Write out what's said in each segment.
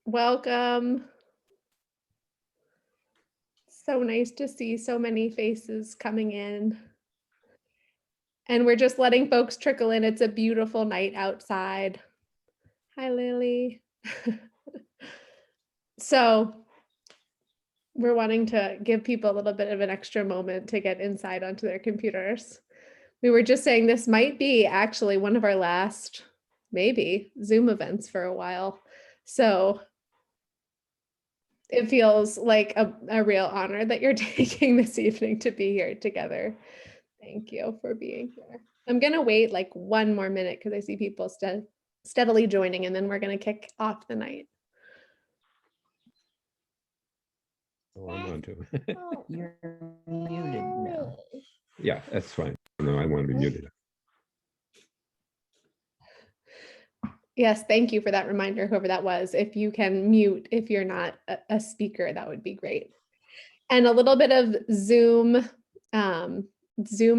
Welcome. So nice to see so many faces coming in. And we're just letting folks trickle in. It's a beautiful night outside. Hi, Lily. So we're wanting to give people a little bit of an extra moment to get inside onto their computers. We were just saying this might be actually one of our last, maybe, Zoom events for a while. So it feels like a real honor that you're taking this evening to be here together. Thank you for being here. I'm going to wait like one more minute because I see people steadily joining, and then we're going to kick off the night. Oh, I'm on to. You're muted now. Yeah, that's fine. No, I want to be muted. Yes, thank you for that reminder, whoever that was. If you can mute if you're not a speaker, that would be great. And a little bit of Zoom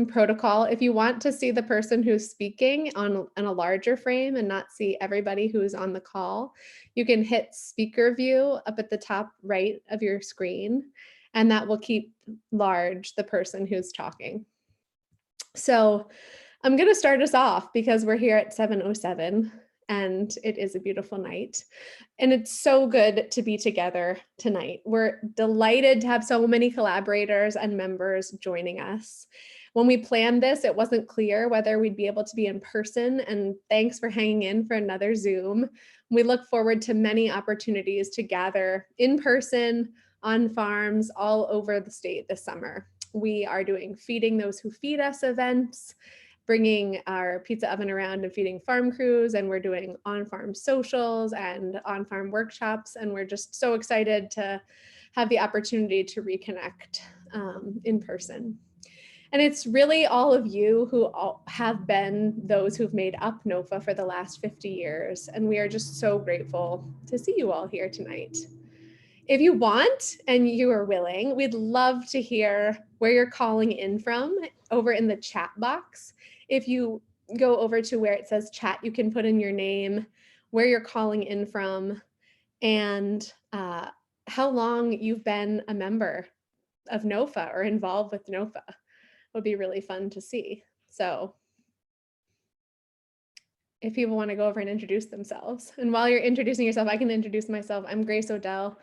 protocol. If you want to see the person who's speaking on a larger frame and not see everybody who's on the call, you can hit speaker view up at the top right of your screen, and that will keep large the person who's talking. So I'm going to start us off because we're here at 7:07 and it is a beautiful night. And it's so good to be together tonight. We're delighted to have so many collaborators and members joining us. When we planned this, it wasn't clear whether we'd be able to be in person, and thanks for hanging in for another Zoom. We look forward to many opportunities to gather in person on farms all over the state this summer. We are doing Feeding Those Who Feed Us events, bringing our pizza oven around and feeding farm crews, and we're doing on-farm socials and on-farm workshops, and we're just so excited to have the opportunity to reconnect in person. And it's really all of you who have been those who've made up NOFA for the last 50 years, and we are just so grateful to see you all here tonight. If you want and you are willing, we'd love to hear where you're calling in from over in the chat box. If you go over to where it says chat, you can put in your name, where you're calling in from, and how long you've been a member of NOFA or involved with NOFA. Would be really fun to see. So if people want to go over and introduce themselves. And while you're introducing yourself, I can introduce myself. I'm Grace Oedel.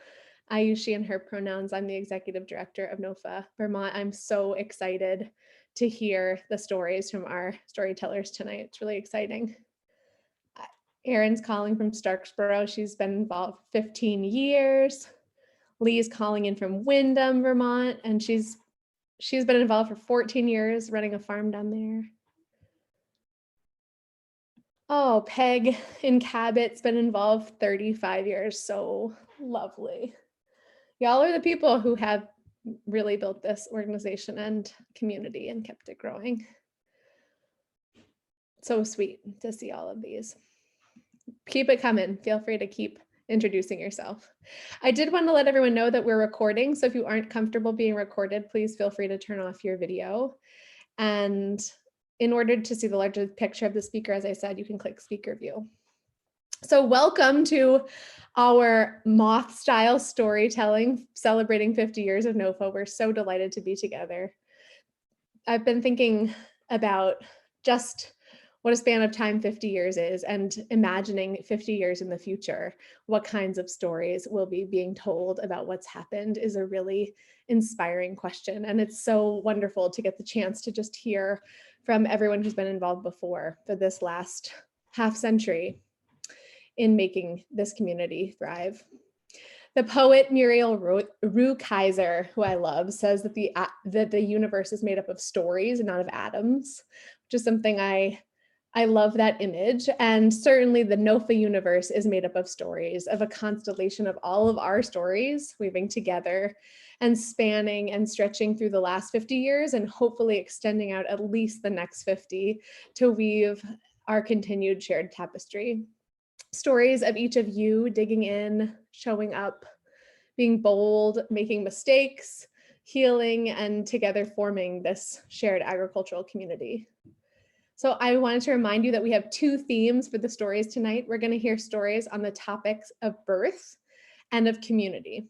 I use she and her pronouns. I'm the executive director of NOFA Vermont. I'm so excited to hear the stories from our storytellers tonight. It's really exciting. Erin's calling from Starksboro. She's been involved 15 years. Lee's calling in from Windham, Vermont, and she's been involved for 14 years running a farm down there. Oh, Peg in Cabot's been involved 35 years. So lovely. Y'all are the people who have really built this organization and community and kept it growing. So sweet to see all of these. Keep it coming. Feel free to keep introducing yourself. I did want to let everyone know that we're recording. So if you aren't comfortable being recorded, please feel free to turn off your video. And in order to see the larger picture of the speaker, as I said, you can click speaker view. So welcome to our Moth style storytelling, celebrating 50 years of NOFA. We're so delighted to be together. I've been thinking about just what a span of time 50 years is, and imagining 50 years in the future, what kinds of stories will be being told about what's happened is a really inspiring question. And it's so wonderful to get the chance to just hear from everyone who's been involved before for this last half century in making this community thrive. The poet Muriel Rukeyser, who I love, says that the universe is made up of stories and not of atoms, which is something I love that image. And certainly the NOFA universe is made up of stories, of a constellation of all of our stories weaving together and spanning and stretching through the last 50 years and hopefully extending out at least the next 50 to weave our continued shared tapestry. Stories of each of you digging in, showing up, being bold, making mistakes, healing, and together forming this shared agricultural community. So I wanted to remind you that we have two themes for the stories tonight. We're going to hear stories on the topics of birth and of community.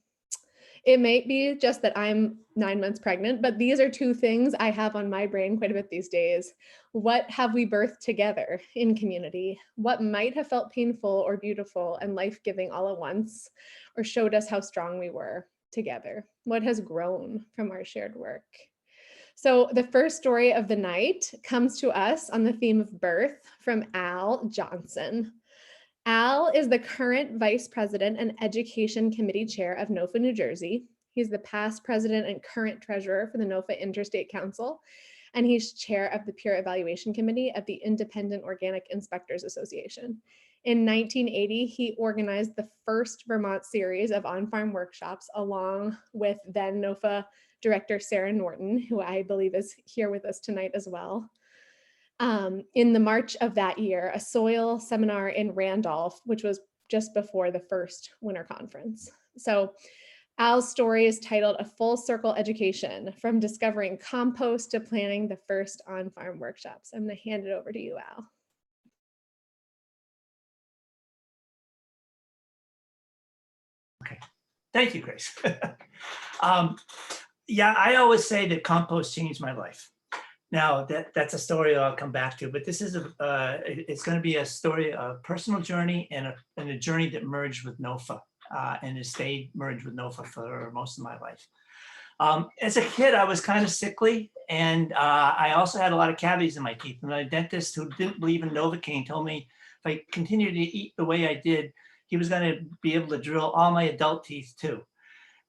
It may be just that I'm 9 months pregnant, but these are two things I have on my brain quite a bit these days. What have we birthed together in community? What might have felt painful or beautiful and life-giving all at once, or showed us how strong we were together? What has grown from our shared work? So the first story of the night comes to us on the theme of birth from Al Johnson. Al is the current Vice President and Education Committee Chair of NOFA, New Jersey. He's the past president and current treasurer for the NOFA Interstate Council, and he's chair of the Peer Evaluation Committee of the Independent Organic Inspectors Association. In 1980, he organized the first Vermont series of on-farm workshops along with then NOFA Director Sarah Norton, who I believe is here with us tonight as well. In the March of that year, a soil seminar in Randolph, which was just before the first winter conference. So Al's story is titled A Full Circle Education, from discovering compost to planning the first on-farm workshops. I'm going to hand it over to you, Al. Okay, thank you, Grace. Yeah, I always say that compost changed my life. Now that's a story I'll come back to, but this is it's going to be a story, a personal journey, and a journey that merged with NOFA, and has stayed merged with NOFA for most of my life. As a kid, I was kind of sickly, and I also had a lot of cavities in my teeth. And my dentist, who didn't believe in Novocaine, told me if I continued to eat the way I did, he was going to be able to drill all my adult teeth too.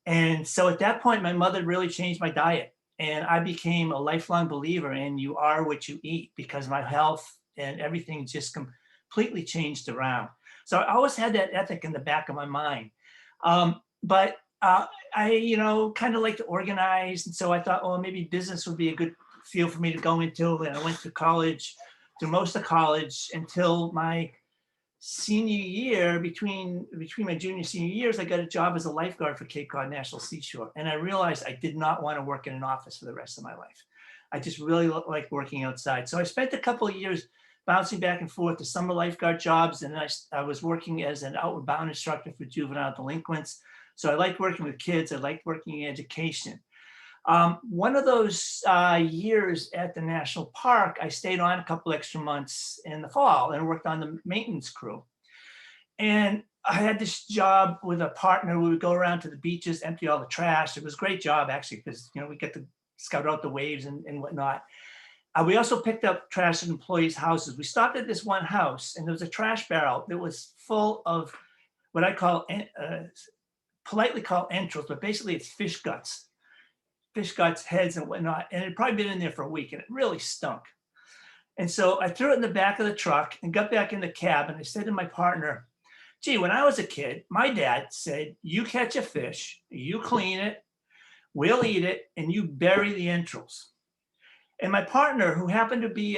And so at that point, my mother really changed my diet. And I became a lifelong believer in you are what you eat, because my health and everything just completely changed around. So I always had that ethic in the back of my mind. But I, kind of like to organize. And so I thought, oh, maybe business would be a good field for me to go into. And I went to college, through most of college until my senior year. Between my junior and senior years, I got a job as a lifeguard for Cape Cod National Seashore. And I realized I did not want to work in an office for the rest of my life. I just really liked working outside. So I spent a couple of years bouncing back and forth to summer lifeguard jobs. And I was working as an outward bound instructor for juvenile delinquents. So I liked working with kids. I liked working in education. One of those years at the national park, I stayed on a couple extra months in the fall and worked on the maintenance crew. And I had this job with a partner. We would go around to the beaches, empty all the trash. It was a great job, actually, because we get to scout out the waves and whatnot. We also picked up trash at employees' houses. We stopped at this one house, and there was a trash barrel that was full of what I call, politely call entrails, but basically it's fish guts, heads and whatnot. And it had probably been in there for a week, and it really stunk. And so I threw it in the back of the truck and got back in the cab. And I said to my partner, gee, when I was a kid, my dad said, you catch a fish, you clean it, we'll eat it, and you bury the entrails. And my partner, who happened to be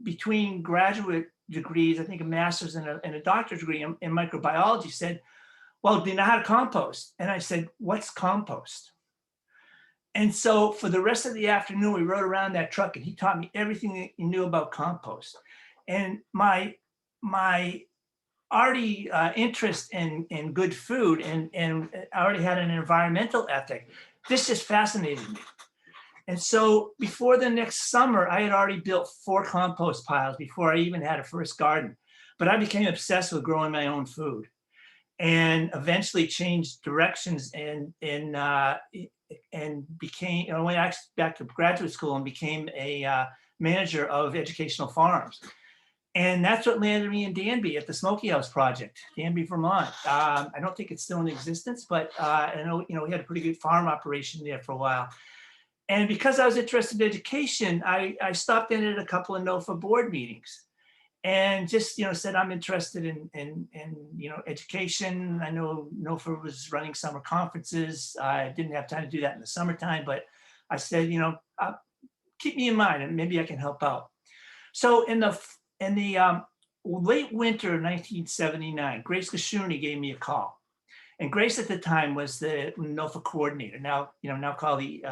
between graduate degrees, I think a master's and a doctorate degree in microbiology, said, well, do you know how to compost? And I said, what's compost? And so for the rest of the afternoon, we rode around that truck, and he taught me everything that he knew about compost. And my already interest in good food, and I already had an environmental ethic. This just fascinated me. And so before the next summer, I had already built 4 compost piles before I even had a first garden. But I became obsessed with growing my own food, and eventually changed directions and became, I went back to graduate school and became a manager of educational farms. And that's what landed me in Danby at the Smoky House Project, Danby, Vermont. I don't think it's still in existence, but I know, we had a pretty good farm operation there for a while. And because I was interested in education, I stopped in at a couple of NOFA board meetings, and just said I'm interested in education. I know NOFA was running summer conferences. I didn't have time to do that in the summertime, but I said, keep me in mind and maybe I can help out. So in the late winter of 1979, Grace Gashuni gave me a call, and Grace at the time was the NOFA coordinator. Now called the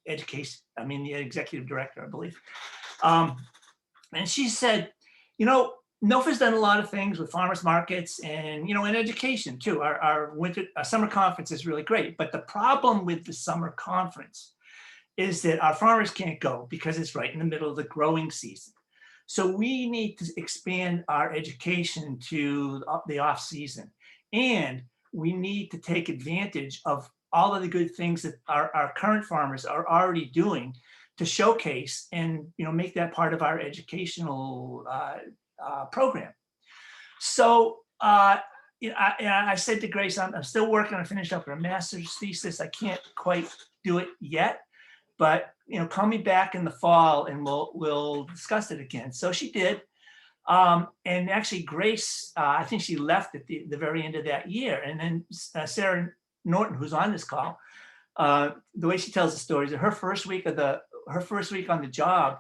education, the executive director, I believe. And she said, you know, NOFA's done a lot of things with farmers markets and, you know, in education too. Our summer conference is really great. But the problem with the summer conference is that our farmers can't go because it's right in the middle of the growing season. So we need to expand our education to the off season. And we need to take advantage of all of the good things that our current farmers are already doing to showcase and, you know, make that part of our educational program. So you know, I said to Grace, I'm still working on finishing up her master's thesis. I can't quite do it yet, but you know, call me back in the fall and we'll discuss it again. So she did. And actually Grace, I think she left at the very end of that year. And then Sarah Norton, who's on this call, the way she tells the stories, her first week on the job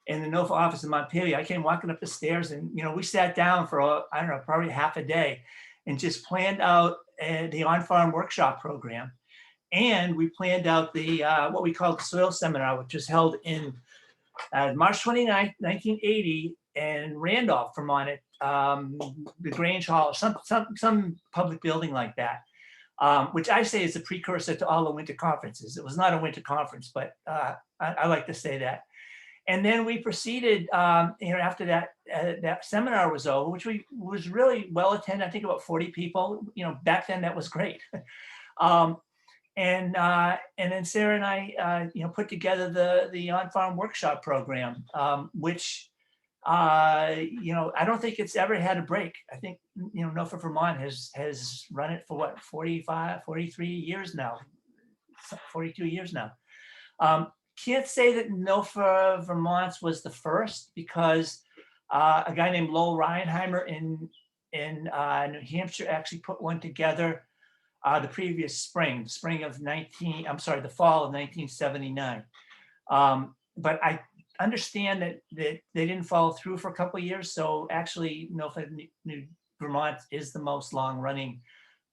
in the NOFA office in Montpelier, I came walking up the stairs and, you know, we sat down for, I don't know, probably half a day and just planned out the on-farm workshop program. And we planned out the what we call the soil seminar, which was held in March 29th, 1980 in Randolph, Vermont, at the Grange Hall, or some public building like that, which I say is a precursor to all the winter conferences. It was not a winter conference, but I like to say that. And then we proceeded, you know, after that that seminar was over, which was really well attended. I think about 40 people. You know, back then that was great. And then Sarah and I, you know, put together the on-farm workshop program, which, you know, I don't think it's ever had a break. I think, you know, NOFA Vermont has run it for what, 43 years now, 42 years now. Can't say that NOFA Vermont was the first, because a guy named Lowell Reinheimer in New Hampshire actually put one together the previous spring of the fall of 1979. But I understand that they didn't follow through for a couple of years. So actually NOFA New Vermont is the most long running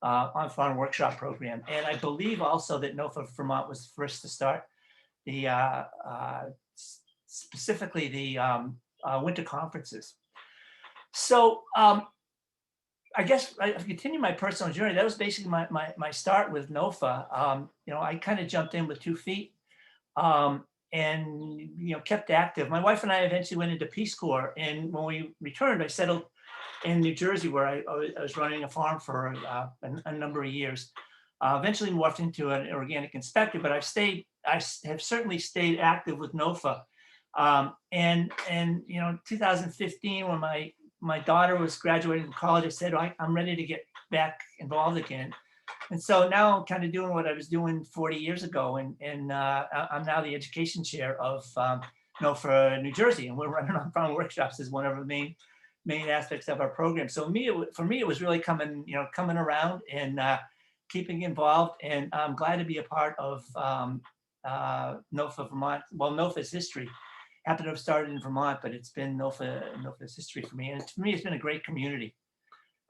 on-farm workshop program. And I believe also that NOFA Vermont was the first to start the specifically the winter conferences. So I guess I continue my personal journey. That was basically my start with NOFA. You know, I kind of jumped in with 2 feet and, you know, kept active. My wife and I eventually went into Peace Corps. And when we returned, I settled in New Jersey, where I was running a farm for a number of years. Eventually morphed into an organic inspector, but I have certainly stayed active with NOFA. And you know, 2015, when my daughter was graduating from college, I said, I'm ready to get back involved again. And so now I'm kind of doing what I was doing 40 years ago. And I'm now the education chair of NOFA New Jersey. And we're running on-farm workshops as one of the main aspects of our program. So for me, it was really coming around and keeping involved. And I'm glad to be a part of NOFA Vermont. Well, NOFA's history. Happened to have started in Vermont, but it's been NOFA's history for me. And for me, it's been a great community.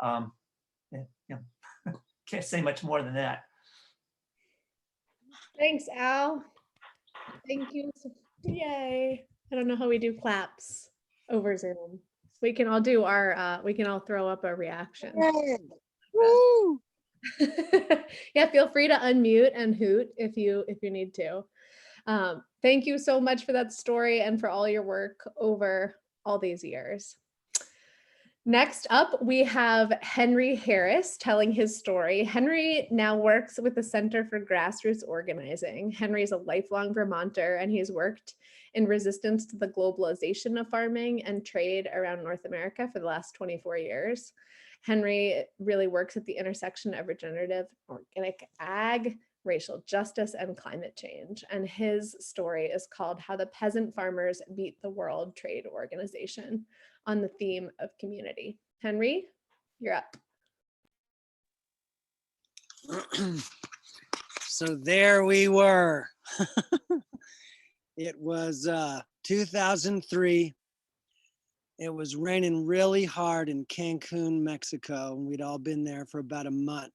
You know, can't say much more than that. Thanks, Al. Thank you. Yay. I don't know how we do claps over Zoom. We can all do our, we can all throw up a reaction. Woo! Yeah, feel free to unmute and hoot if you need to. Thank you so much for that story and for all your work over all these years. Next up, we have Henry Harris telling his story. Henry now works with the Center for Grassroots Organizing. Henry is a lifelong Vermonter, and he's worked in resistance to the globalization of farming and trade around North America for the last 24 years. Henry really works at the intersection of regenerative organic ag, racial justice, and climate change. And his story is called How the Peasant Farmers Beat the World Trade Organization, on the theme of community. Henry, you're up. So there we were. It was 2003. It was raining really hard in Cancun, Mexico, and we'd all been there for about a month.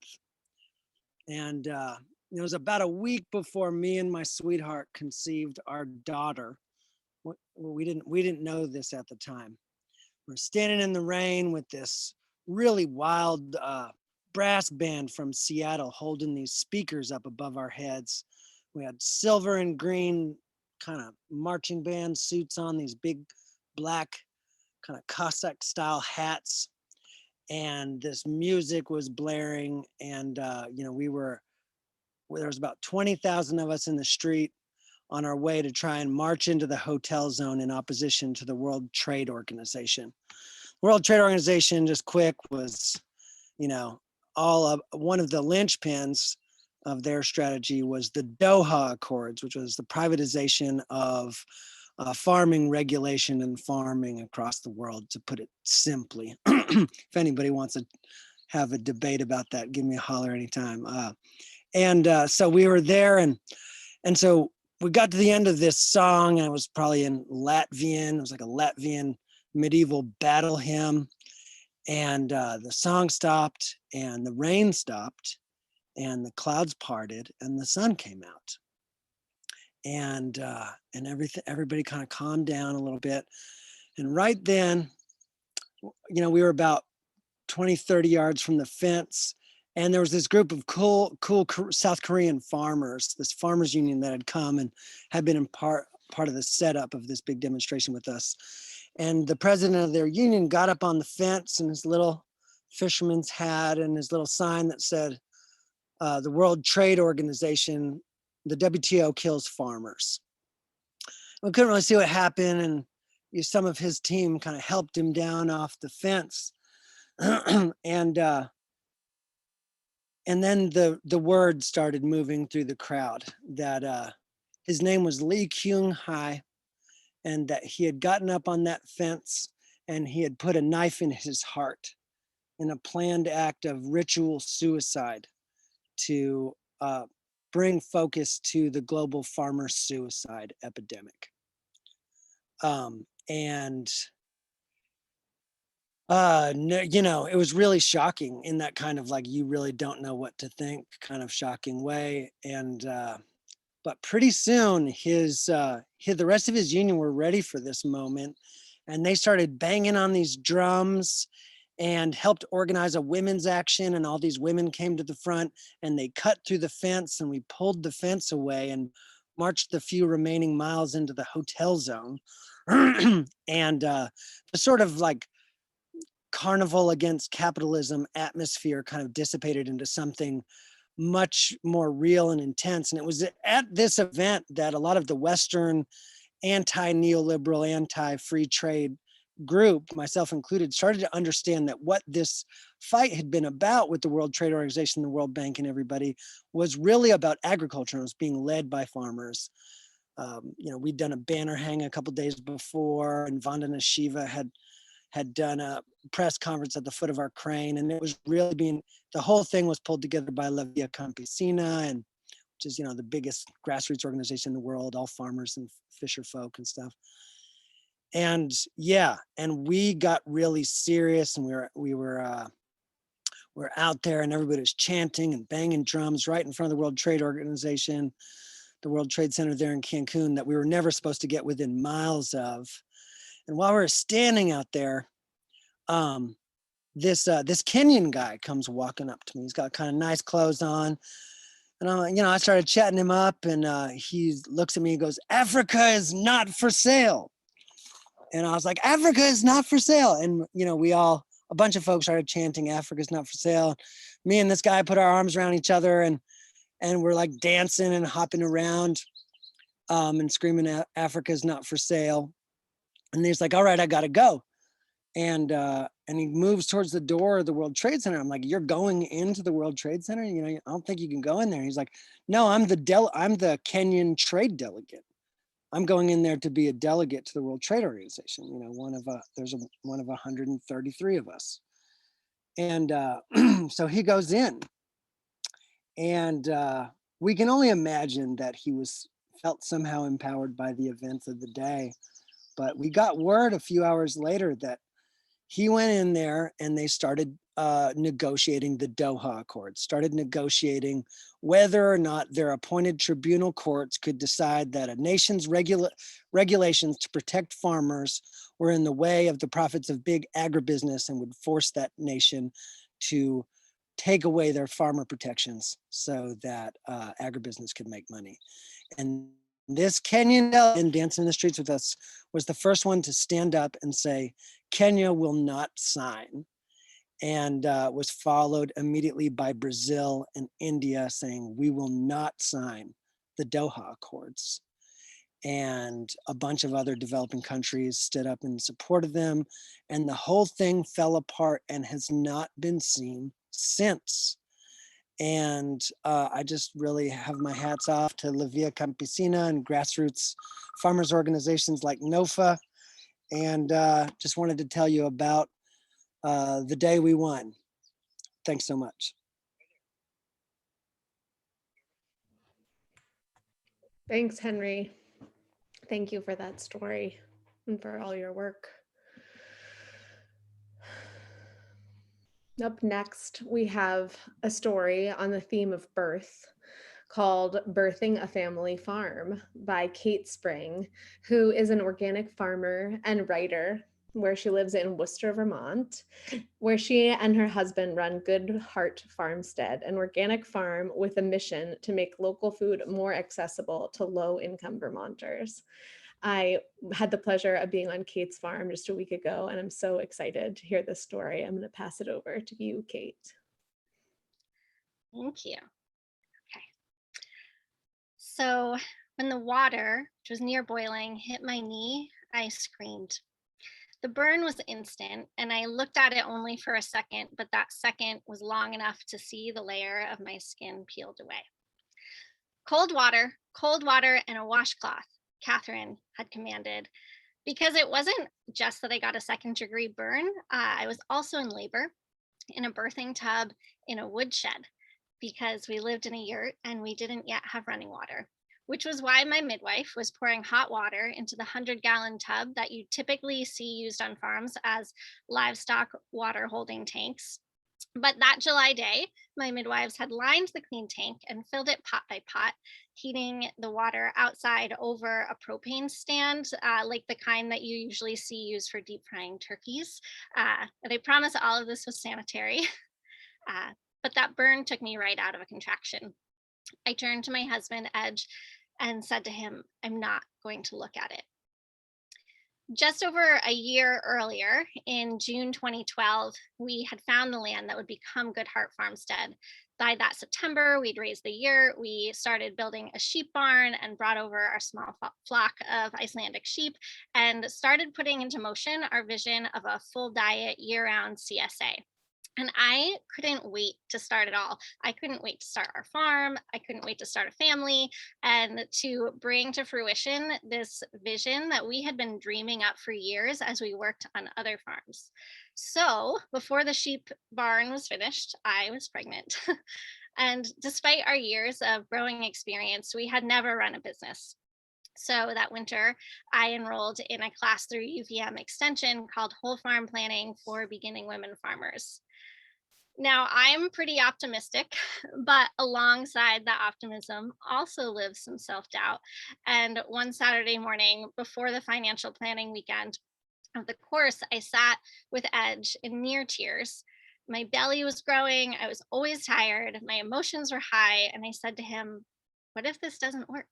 And it was about a week before me and my sweetheart conceived our daughter. we didn't know this at the time. We're standing in the rain with this really wild brass band from Seattle holding these speakers up above our heads. We had silver and green kind of marching band suits on, these big black kind of Cossack style hats. And this music was blaring. And, you know, there was about 20,000 of us in the street on our way to try and march into the hotel zone in opposition to the World Trade Organization. World Trade Organization, just quick, was, you know, one of the linchpins of their strategy was the Doha Accords, which was the privatization of farming regulation and farming across the world, to put it simply. If anybody wants to have a debate about that, give me a holler anytime. So we were there, and so we got to the end of this song, and it was probably in Latvian. It was like a Latvian medieval battle hymn. And the song stopped, and the rain stopped, and the clouds parted, and the sun came out. And everybody kind of calmed down a little bit. And right then, you know, we were about 20, 30 yards from the fence, and there was this group of cool South Korean farmers, this farmers union that had come and had been in part of the setup of this big demonstration with us. And the president of their union got up on the fence in his little fisherman's hat and his little sign that said, the World Trade Organization, the WTO kills farmers. We couldn't really see what happened, and some of his team kind of helped him down off the fence. And then the word started moving through the crowd that his name was Lee Kyung-hai, and that he had gotten up on that fence and he had put a knife in his heart in a planned act of ritual suicide to bring focus to the global farmer suicide epidemic. You know, it was really shocking in that kind of like, you really don't know what to think kind of shocking way. And but pretty soon the rest of his union were ready for this moment, and they started banging on these drums and helped organize a women's action. And all these women came to the front, and they cut through the fence, and we pulled the fence away and marched the few remaining miles into the hotel zone. And the sort of like carnival against capitalism atmosphere kind of dissipated into something much more real and intense. And it was at this event that a lot of the Western anti-neoliberal, anti-free trade group, myself included, started to understand that what this fight had been about with the World Trade Organization, the World Bank, and everybody was really about agriculture. It was being led by farmers. You know, we'd done a banner hang a couple days before, and Vandana Shiva had done a press conference at the foot of our crane, and it was really the whole thing was pulled together by La Via Campesina, and which is, you know, the biggest grassroots organization in the world, all farmers and fisher folk and stuff. And yeah, and we got really serious, and we were out there, and everybody was chanting and banging drums right in front of the World Trade Organization, the World Trade Center there in Cancun, that we were never supposed to get within miles of. And while we were standing out there, this Kenyan guy comes walking up to me. He's got kind of nice clothes on, and I started chatting him up, and he looks at me and goes, "Africa is not for sale." And I was like, "Africa is not for sale." And you know, a bunch of folks started chanting, "Africa's not for sale." Me and this guy put our arms around each other, and we're like dancing and hopping around, and screaming, "Africa's not for sale." And he's like, "All right, I gotta go." And he moves towards the door of the World Trade Center. I'm like, "You're going into the World Trade Center? You know, I don't think you can go in there." And he's like, "No, I'm the Kenyan trade delegate. I'm going in there to be a delegate to the World Trade Organization. You know, there's one of 133 of us." And so he goes in, and we can only imagine that he felt somehow empowered by the events of the day. But we got word a few hours later that He went in there and they started negotiating the Doha Accords, started negotiating whether or not their appointed tribunal courts could decide that a nation's regulations to protect farmers were in the way of the profits of big agribusiness and would force that nation to take away their farmer protections so that agribusiness could make money. And this Kenyan in Dancing in the Streets with Us was the first one to stand up and say, Kenya will not sign, and was followed immediately by Brazil and India saying, we will not sign the Doha Accords. And a bunch of other developing countries stood up in support of them, and the whole thing fell apart and has not been seen since. And I just really have my hats off to La Via Campesina and grassroots farmers organizations like NOFA. And just wanted to tell you about the day we won. Thanks so much. Thanks, Henry. Thank you for that story and for all your work. Up next, we have a story on the theme of birth called Birthing a Family Farm by Kate Spring, who is an organic farmer and writer where she lives in Worcester, Vermont, where she and her husband run Good Heart Farmstead, an organic farm with a mission to make local food more accessible to low-income Vermonters. I had the pleasure of being on Kate's farm just a week ago, and I'm so excited to hear this story. I'm going to pass it over to you, Kate. Thank you. Okay. So when the water, which was near boiling, hit my knee, I screamed. The burn was instant, and I looked at it only for a second, but that second was long enough to see the layer of my skin peeled away. Cold water, and a washcloth, Catherine had commanded, because it wasn't just that I got a second-degree burn. I was also in labor in a birthing tub in a woodshed because we lived in a yurt and we didn't yet have running water, which was why my midwife was pouring hot water into the 100-gallon tub that you typically see used on farms as livestock water holding tanks. But that July day, my midwives had lined the clean tank and filled it pot by pot, heating the water outside over a propane stand, like the kind that you usually see used for deep frying turkeys. And I promise all of this was sanitary, but that burn took me right out of a contraction. I turned to my husband, Edge, and said to him, I'm not going to look at it. Just over a year earlier, in June 2012, we had found the land that would become Good Heart Farmstead. By that September, we'd raised the yurt, we started building a sheep barn and brought over our small flock of Icelandic sheep and started putting into motion our vision of a full diet year-round CSA. And I couldn't wait to start it all. I couldn't wait to start our farm. I couldn't wait to start a family and to bring to fruition this vision that we had been dreaming up for years as we worked on other farms. So before the sheep barn was finished, I was pregnant. And despite our years of growing experience, we had never run a business. So that winter, I enrolled in a class through UVM extension called Whole Farm Planning for Beginning Women Farmers. Now, I'm pretty optimistic, but alongside that optimism also lives some self-doubt. And one Saturday morning before the financial planning weekend of the course, I sat with Edge in near tears. My belly was growing. I was always tired. My emotions were high. And I said to him, what if this doesn't work?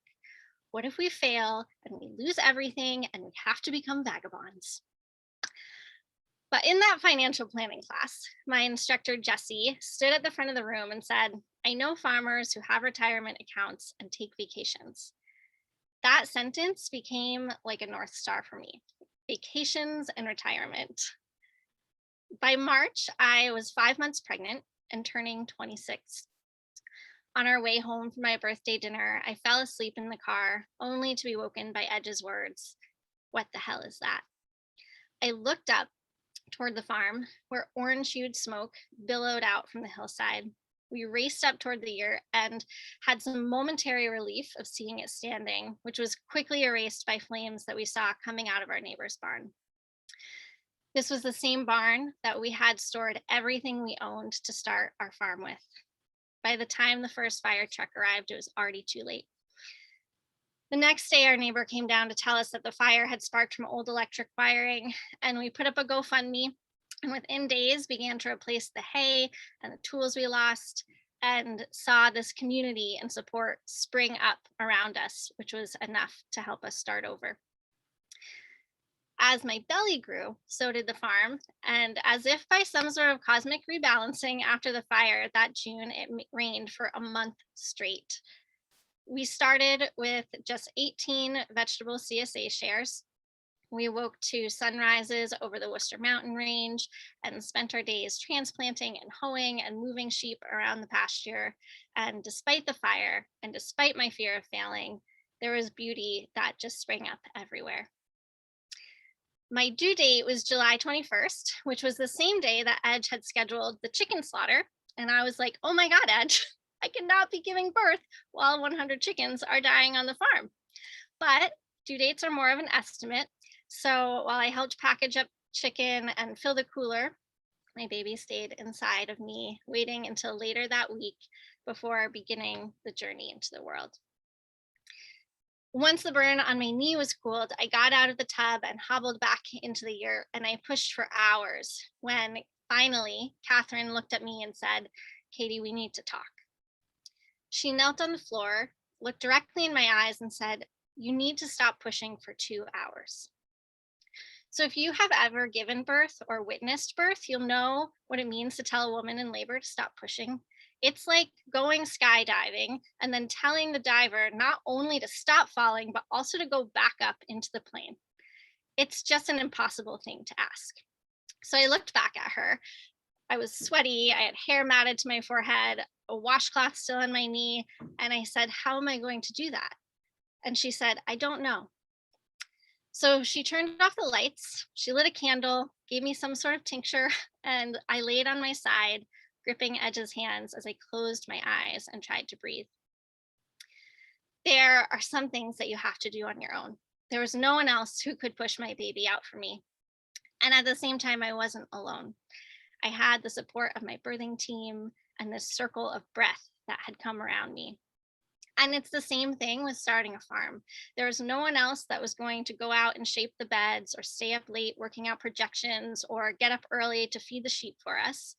What if we fail and we lose everything and we have to become vagabonds? But in that financial planning class, my instructor, Jessie, stood at the front of the room and said, I know farmers who have retirement accounts and take vacations. That sentence became like a North Star for me, vacations and retirement. By March, I was 5 months pregnant and turning 26. On our way home from my birthday dinner, I fell asleep in the car, only to be woken by Edge's words, what the hell is that? I looked up toward the farm where orange-hued smoke billowed out from the hillside. We raced up toward the yurt and had some momentary relief of seeing it standing, which was quickly erased by flames that we saw coming out of our neighbor's barn. This was the same barn that we had stored everything we owned to start our farm with. By the time the first fire truck arrived, it was already too late. The next day, our neighbor came down to tell us that the fire had sparked from old electric wiring, and we put up a GoFundMe, and within days began to replace the hay and the tools we lost, and saw this community and support spring up around us, which was enough to help us start over. As my belly grew, so did the farm, and as if by some sort of cosmic rebalancing after the fire that June, it rained for a month straight. We started with just 18 vegetable CSA shares. We awoke to sunrises over the Worcester Mountain Range and spent our days transplanting and hoeing and moving sheep around the pasture. And despite the fire and despite my fear of failing, there was beauty that just sprang up everywhere. My due date was July 21st, which was the same day that Edge had scheduled the chicken slaughter. And I was like, oh my God, Edge, I cannot be giving birth while 100 chickens are dying on the farm. But due dates are more of an estimate. So while I helped package up chicken and fill the cooler, my baby stayed inside of me, waiting until later that week before beginning the journey into the world. Once the burn on my knee was cooled, I got out of the tub and hobbled back into the yurt, and I pushed for hours when finally Catherine looked at me and said, Katie, we need to talk. She knelt on the floor, looked directly in my eyes and said, you need to stop pushing for 2 hours. So if you have ever given birth or witnessed birth, you'll know what it means to tell a woman in labor to stop pushing. It's like going skydiving and then telling the diver not only to stop falling, but also to go back up into the plane. It's just an impossible thing to ask. So I looked back at her. I was sweaty, I had hair matted to my forehead, a washcloth still on my knee, and I said, how am I going to do that? And she said, I don't know. So she turned off the lights, she lit a candle, gave me some sort of tincture, and I laid on my side, gripping Edge's hands as I closed my eyes and tried to breathe. There are some things that you have to do on your own. There was no one else who could push my baby out for me. And at the same time, I wasn't alone. I had the support of my birthing team and this circle of breath that had come around me. And it's the same thing with starting a farm. There was no one else that was going to go out and shape the beds or stay up late working out projections or get up early to feed the sheep for us.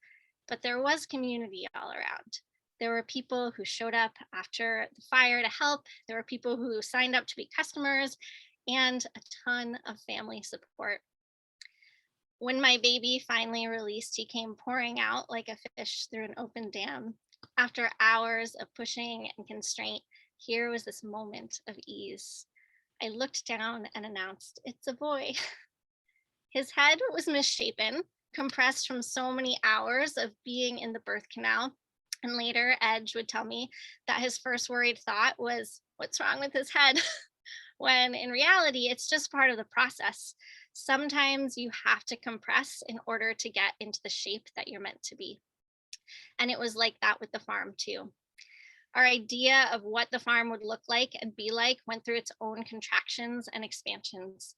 But there was community all around. There were people who showed up after the fire to help. There were people who signed up to be customers and a ton of family support. When my baby finally released, he came pouring out like a fish through an open dam. After hours of pushing and constraint, here was this moment of ease. I looked down and announced, it's a boy. His head was misshapen, compressed from so many hours of being in the birth canal. And later, Edge would tell me that his first worried thought was, what's wrong with his head? When in reality, it's just part of the process. Sometimes you have to compress in order to get into the shape that you're meant to be. And it was like that with the farm too. Our idea of what the farm would look like and be like went through its own contractions and expansions.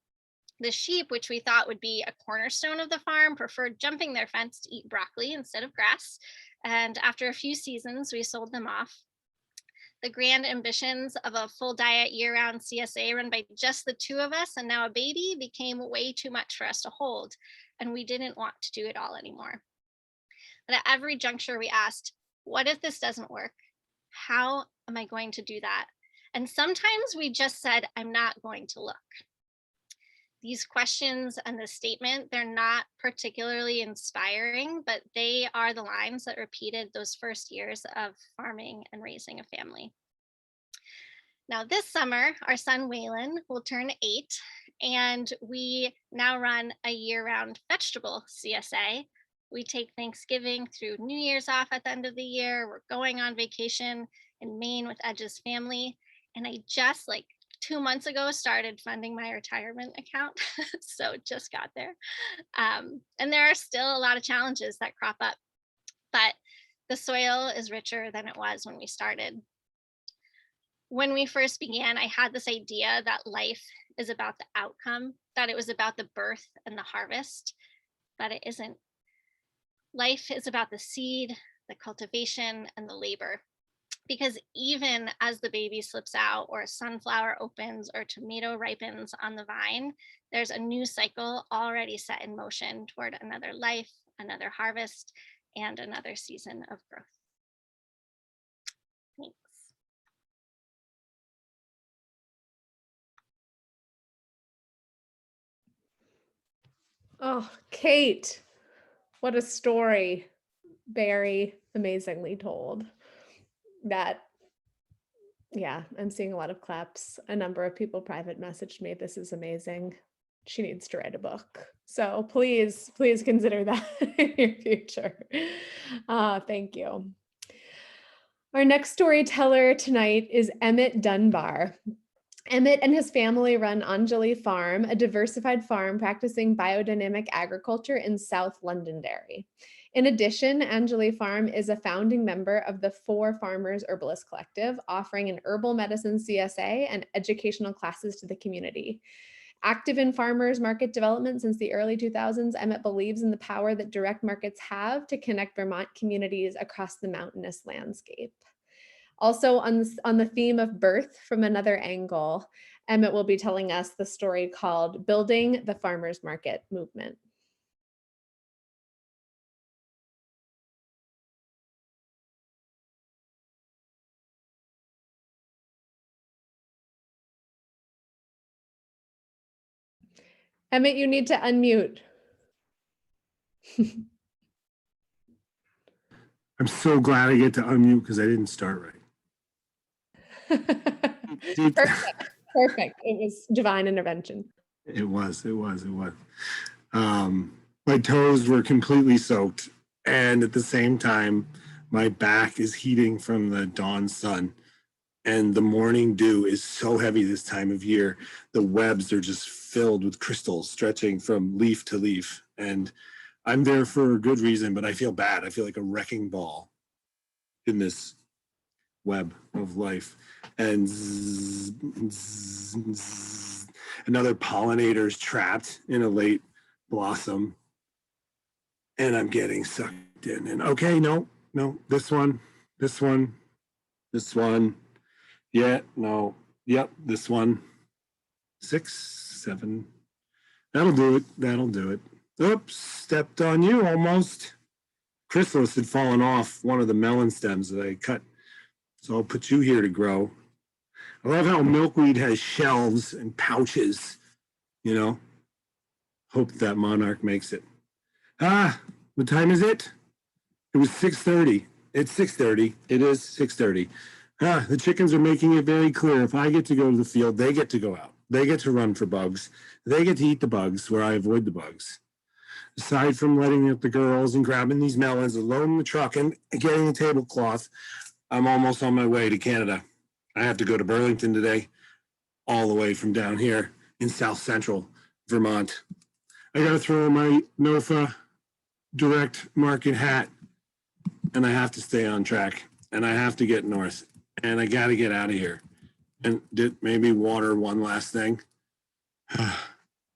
The sheep, which we thought would be a cornerstone of the farm, preferred jumping their fence to eat broccoli instead of grass. And after a few seasons, we sold them off. The grand ambitions of a full diet year-round CSA run by just the two of us and now a baby became way too much for us to hold. And we didn't want to do it all anymore. But at every juncture we asked, what if this doesn't work? How am I going to do that? And sometimes we just said, I'm not going to look. These questions and the statement, they're not particularly inspiring, but they are the lines that repeated those first years of farming and raising a family. Now this summer, our son Waylon will turn 8, and we now run a year-round vegetable CSA. We take Thanksgiving through New Year's off at the end of the year. We're going on vacation in Maine with Edge's family. And I just 2 months ago started funding my retirement account. So just got there. And there are still a lot of challenges that crop up, but the soil is richer than it was when we started. When we first began, I had this idea that life is about the outcome, that it was about the birth and the harvest. but it isn't. Life is about the seed, the cultivation, and the labor. Because even as the baby slips out, or a sunflower opens, or tomato ripens on the vine, there's a new cycle already set in motion toward another life, another harvest, and another season of growth. Thanks. Oh, Kate, what a story. Very amazingly told. That, yeah, I'm seeing a lot of claps. A number of people private messaged me, this is amazing. She needs to write a book. So please consider that in your future. Thank you. Our next storyteller tonight is Emmett Dunbar. Emmett and his family run Anjali Farm, a diversified farm practicing biodynamic agriculture in South Londonderry. In addition, Anjali Farm is a founding member of the Four Farmers Herbalist Collective, offering an herbal medicine CSA and educational classes to the community. Active in farmers market development since the early 2000s, Emmett believes in the power that direct markets have to connect Vermont communities across the mountainous landscape. Also on the theme of birth from another angle, Emmett will be telling us the story called Building the Farmers Market Movement. Emmett, you need to unmute. I'm so glad I get to unmute because I didn't start right. Perfect. It was divine intervention. It was. My toes were completely soaked, and at the same time, my back is heating from the dawn sun, and the morning dew is so heavy this time of year. The webs are just filled with crystals stretching from leaf to leaf, and I'm there for a good reason, but I feel bad. I feel like a wrecking ball in this web of life. And another pollinator is trapped in a late blossom. And I'm getting sucked in. And okay, no, this one. Yeah, no, yep, this one. 6, 7. That'll do it. Oops, stepped on you almost. Chrysalis had fallen off one of the melon stems that I cut. So I'll put you here to grow. I love how milkweed has shelves and pouches, Hope that monarch makes it. What time is it? It was 6:30. It's 6:30. It is 6:30. The chickens are making it very clear. If I get to go to the field, they get to go out. They get to run for bugs. They get to eat the bugs where I avoid the bugs. Aside from letting out the girls and grabbing these melons, loading the truck and getting the tablecloth, I'm almost on my way to Canada. I have to go to Burlington today, all the way from down here in South Central Vermont. I got to throw my NOFA direct market hat, and I have to stay on track, and I have to get north, and I got to get out of here. And maybe water one last thing.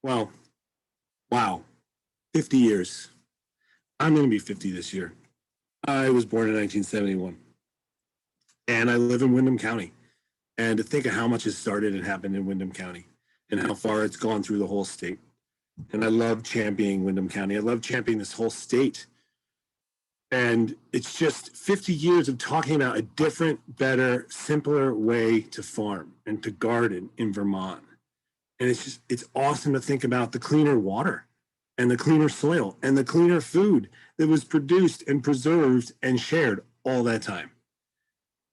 Well, wow. 50 years. I'm going to be 50 this year. I was born in 1971. And I live in Windham County. And to think of how much has started and happened in Windham County and how far it's gone through the whole state. And I love championing Windham County. I love championing this whole state. And it's just 50 years of talking about a different, better, simpler way to farm and to garden in Vermont. And it's awesome to think about the cleaner water and the cleaner soil and the cleaner food that was produced and preserved and shared all that time.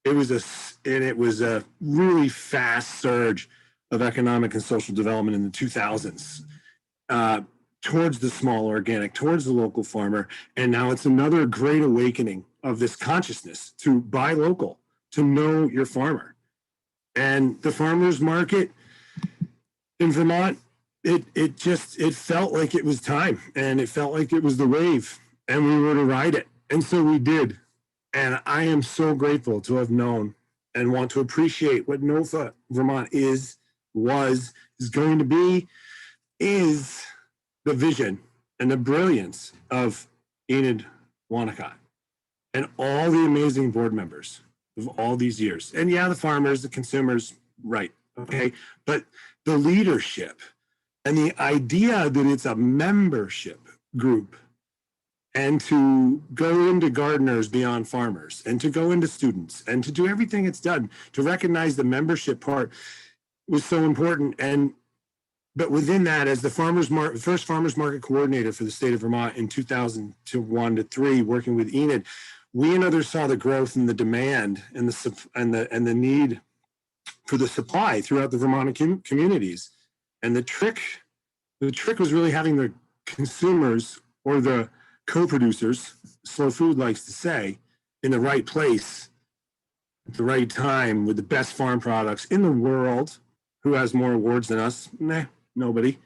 It was a really fast surge of economic and social development in the 2000s towards the small organic, towards the local farmer. And now it's another great awakening of this consciousness to buy local, to know your farmer. And the farmers market in Vermont, it felt like it was time, and it felt like it was the wave, and we were to ride it. And so we did. And I am so grateful to have known and want to appreciate what NOFA Vermont is going to be, is the vision and the brilliance of Enid Wanacott and all the amazing board members of all these years. And yeah, the farmers, the consumers, right, okay? But the leadership and the idea that it's a membership group, and to go into gardeners beyond farmers, and to go into students, and to do everything it's done, to recognize the membership part was so important. But within that, as the first farmers market coordinator for the state of Vermont in 2001 to 3, working with Enid, we and others saw the growth in the demand and the need for the supply throughout the Vermont communities. And the trick was really having the consumers, or the co-producers, Slow Food likes to say, in the right place at the right time with the best farm products in the world. Who has more awards than us? Nah, nobody.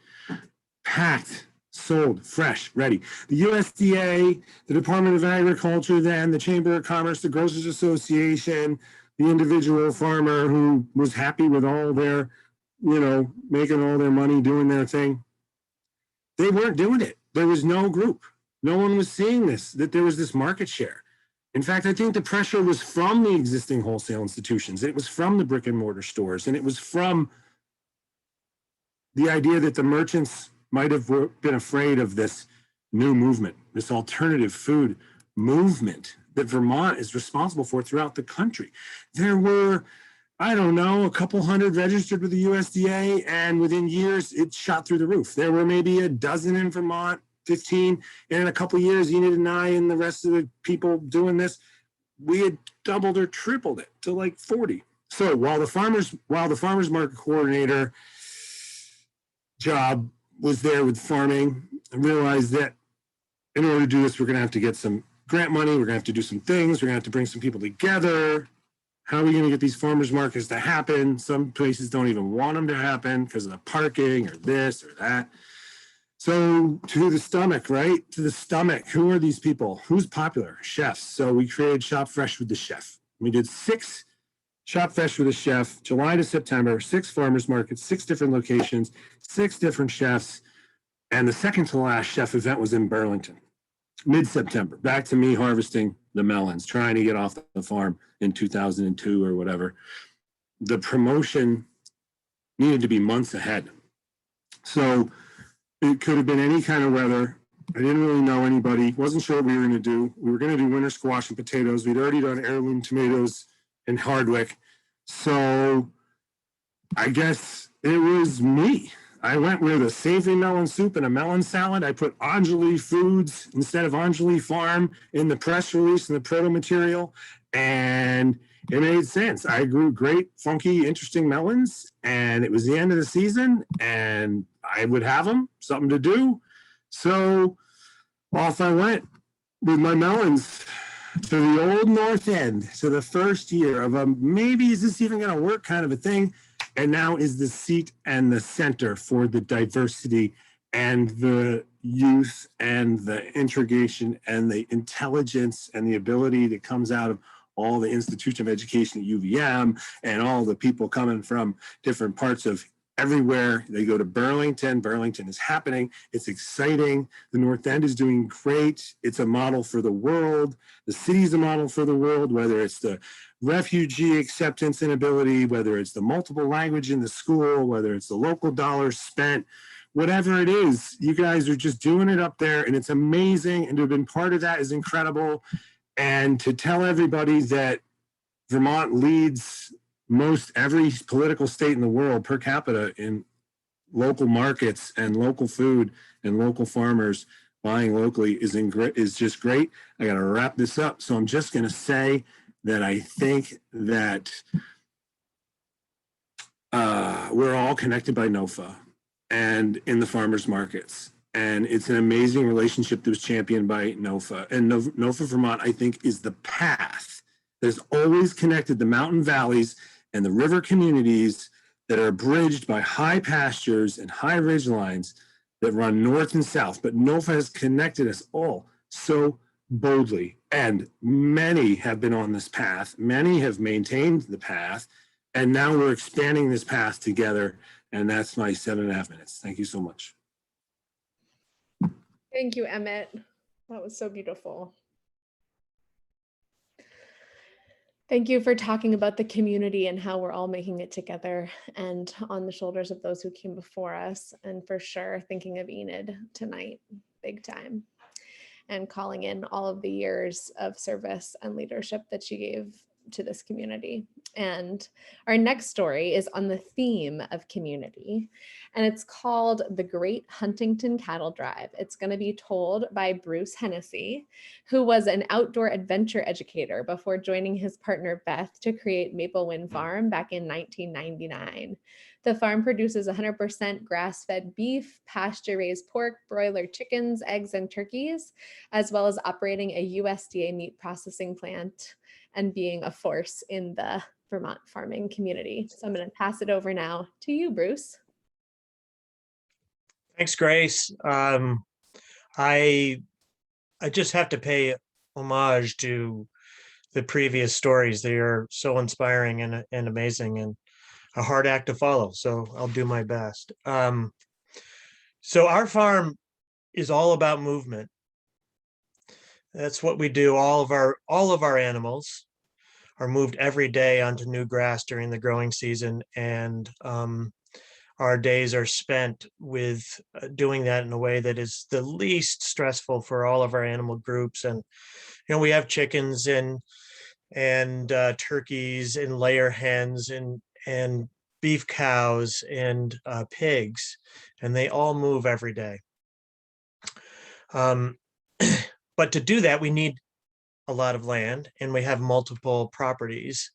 Packed, sold, fresh, ready. The USDA, the Department of Agriculture, then the Chamber of Commerce, the Grocers Association, the individual farmer who was happy with all their, making all their money, doing their thing. They weren't doing it. There was no group. No one was seeing this, that there was this market share. In fact, I think the pressure was from the existing wholesale institutions. It was from the brick and mortar stores, and it was from the idea that the merchants might have been afraid of this new movement, this alternative food movement that Vermont is responsible for throughout the country. There were, I don't know, a couple hundred registered with the USDA, and within years, it shot through the roof. There were maybe a dozen in Vermont, 15, and in a couple of years, Enid and I and the rest of the people doing this, we had doubled or tripled it to like 40. So while the farmers market coordinator job was there with farming, I realized that in order to do this, we're going to have to get some grant money. We're going to have to do some things. We're going to have to bring some people together. How are we going to get these farmers markets to happen? Some places don't even want them to happen because of the parking or this or that. So to the stomach, right? To the stomach. Who are these people? Who's popular? Chefs. So we created Shop Fresh with the Chef. We did 6 Shop Fresh with a Chef, July to September, 6 farmers markets, 6 different locations, 6 different chefs. And the second to last chef event was in Burlington, mid-September. Back to me harvesting the melons, trying to get off the farm in 2002 or whatever. The promotion needed to be months ahead. So it could have been any kind of weather. I didn't really know anybody, wasn't sure what we were going to do. We were going to do winter squash and potatoes. We'd already done heirloom tomatoes in Hardwick. So I guess it was me. I went with a savory melon soup and a melon salad. I put Anjali Foods instead of Anjali Farm in the press release and the proto material, and it made sense. I grew great, funky, interesting melons, and it was the end of the season, and I would have them, something to do. So off I went with my melons to the old North End, to the first year of a maybe is this even going to work kind of a thing. And now is the seat and the center for the diversity and the youth and the integration and the intelligence and the ability that comes out of all the institution of education at UVM and all the people coming from different parts of everywhere. They go to Burlington. Burlington is happening. It's exciting. The North End is doing great. It's a model for the world. The city is a model for the world, whether it's the refugee acceptance and ability, whether it's the multiple language in the school, whether it's the local dollars spent, whatever it is, you guys are just doing it up there, and it's amazing. And to have been part of that is incredible. And to tell everybody that Vermont leads most every political state in the world per capita in local markets and local food and local farmers buying locally is just great. I got to wrap this up. So I'm just going to say that I think that we're all connected by NOFA and in the farmers markets. And it's an amazing relationship that was championed by NOFA. And NOFA Vermont, I think, is the path that has always connected the mountain valleys and the river communities that are bridged by high pastures and high ridge lines that run north and south. But NOFA has connected us all so boldly, and many have been on this path. Many have maintained the path, and now we're expanding this path together. And that's my 7.5 minutes. Thank you so much. Thank you, Emmett. That was so beautiful. Thank you for talking about the community and how we're all making it together and on the shoulders of those who came before us. And for sure, thinking of Enid tonight, big time. And calling in all of the years of service and leadership that she gave to this community. And our next story is on the theme of community, and it's called The Great Huntington Cattle Drive. It's going to be told by Bruce Hennessey, who was an outdoor adventure educator before joining his partner Beth to create Maple Wind Farm back in 1999. The farm produces 100% grass-fed beef, pasture-raised pork, broiler chickens, eggs, and turkeys, as well as operating a USDA meat processing plant and being a force in the Vermont farming community. So I'm going to pass it over now to you, Bruce. Thanks, Grace. I just have to pay homage to the previous stories. They are so inspiring and amazing and a hard act to follow. So I'll do my best. So our farm is all about movement. That's what we do. All of our animals are moved every day onto new grass during the growing season, and our days are spent with doing that in a way that is the least stressful for all of our animal groups. And we have chickens and turkeys and layer hens and beef cows and pigs, and they all move every day. But to do that, we need a lot of land, and we have multiple properties.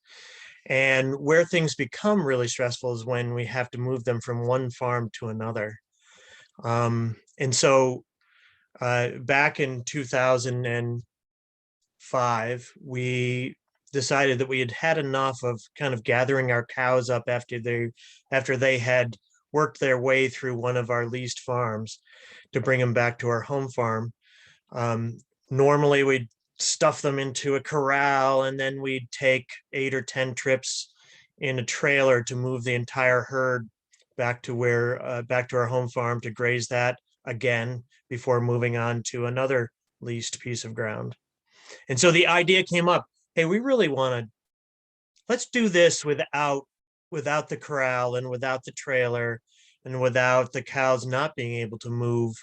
And where things become really stressful is when we have to move them from one farm to another. And so back in 2005, we decided that we had had enough of kind of gathering our cows up after they had worked their way through one of our leased farms to bring them back to our home farm. Normally we'd stuff them into a corral, and then we'd take 8 or 10 trips in a trailer to move the entire herd back to our home farm to graze that again before moving on to another leased piece of ground. And so the idea came up, hey, we really let's do this without the corral and without the trailer and without the cows not being able to move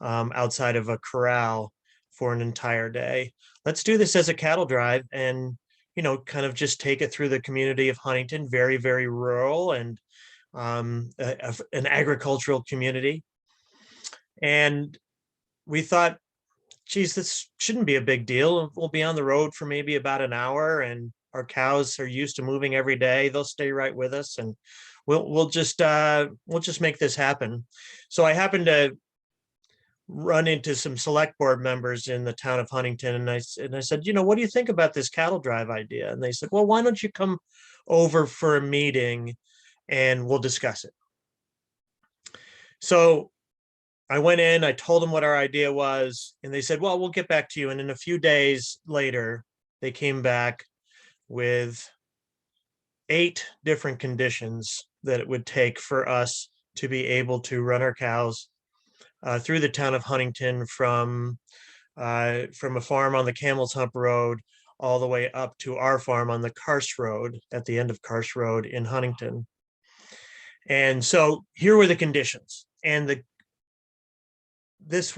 outside of a corral for an entire day. Let's do this as a cattle drive and, kind of just take it through the community of Huntington, very, very rural and an agricultural community. And we thought, geez, this shouldn't be a big deal. We'll be on the road for maybe about an hour, and our cows are used to moving every day. They'll stay right with us, and we'll just make this happen. So I happened to run into some select board members in the town of Huntington, and I said, what do you think about this cattle drive idea? And they said, well, why don't you come over for a meeting and we'll discuss it. So I went in, I told them what our idea was, and they said, well, we'll get back to you. And in a few days later, they came back with 8 different conditions that it would take for us to be able to run our cows through the town of Huntington from a farm on the Camel's Hump Road all the way up to our farm on the Karst Road at the end of Karst Road in Huntington. And so here were the conditions. And this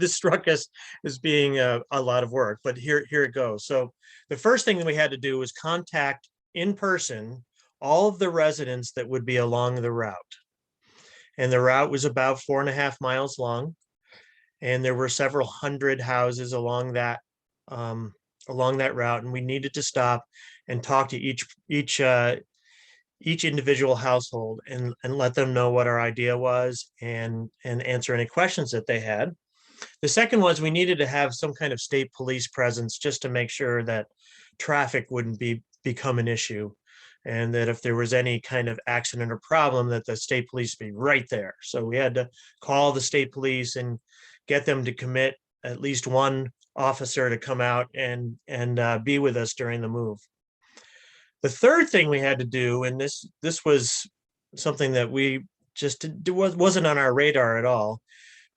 struck us as being a lot of work, but here it goes. So the first thing that we had to do was contact in person all of the residents that would be along the route. And the route was about 4.5 miles long, and there were several hundred houses along that route. And we needed to stop and talk to each individual household and let them know what our idea was and answer any questions that they had. The second was we needed to have some kind of state police presence just to make sure that traffic wouldn't become an issue, and that if there was any kind of accident or problem, that the state police be right there. So we had to call the state police and get them to commit at least one officer to come out and be with us during the move. The third thing we had to do, and this was something that we just wasn't on our radar at all,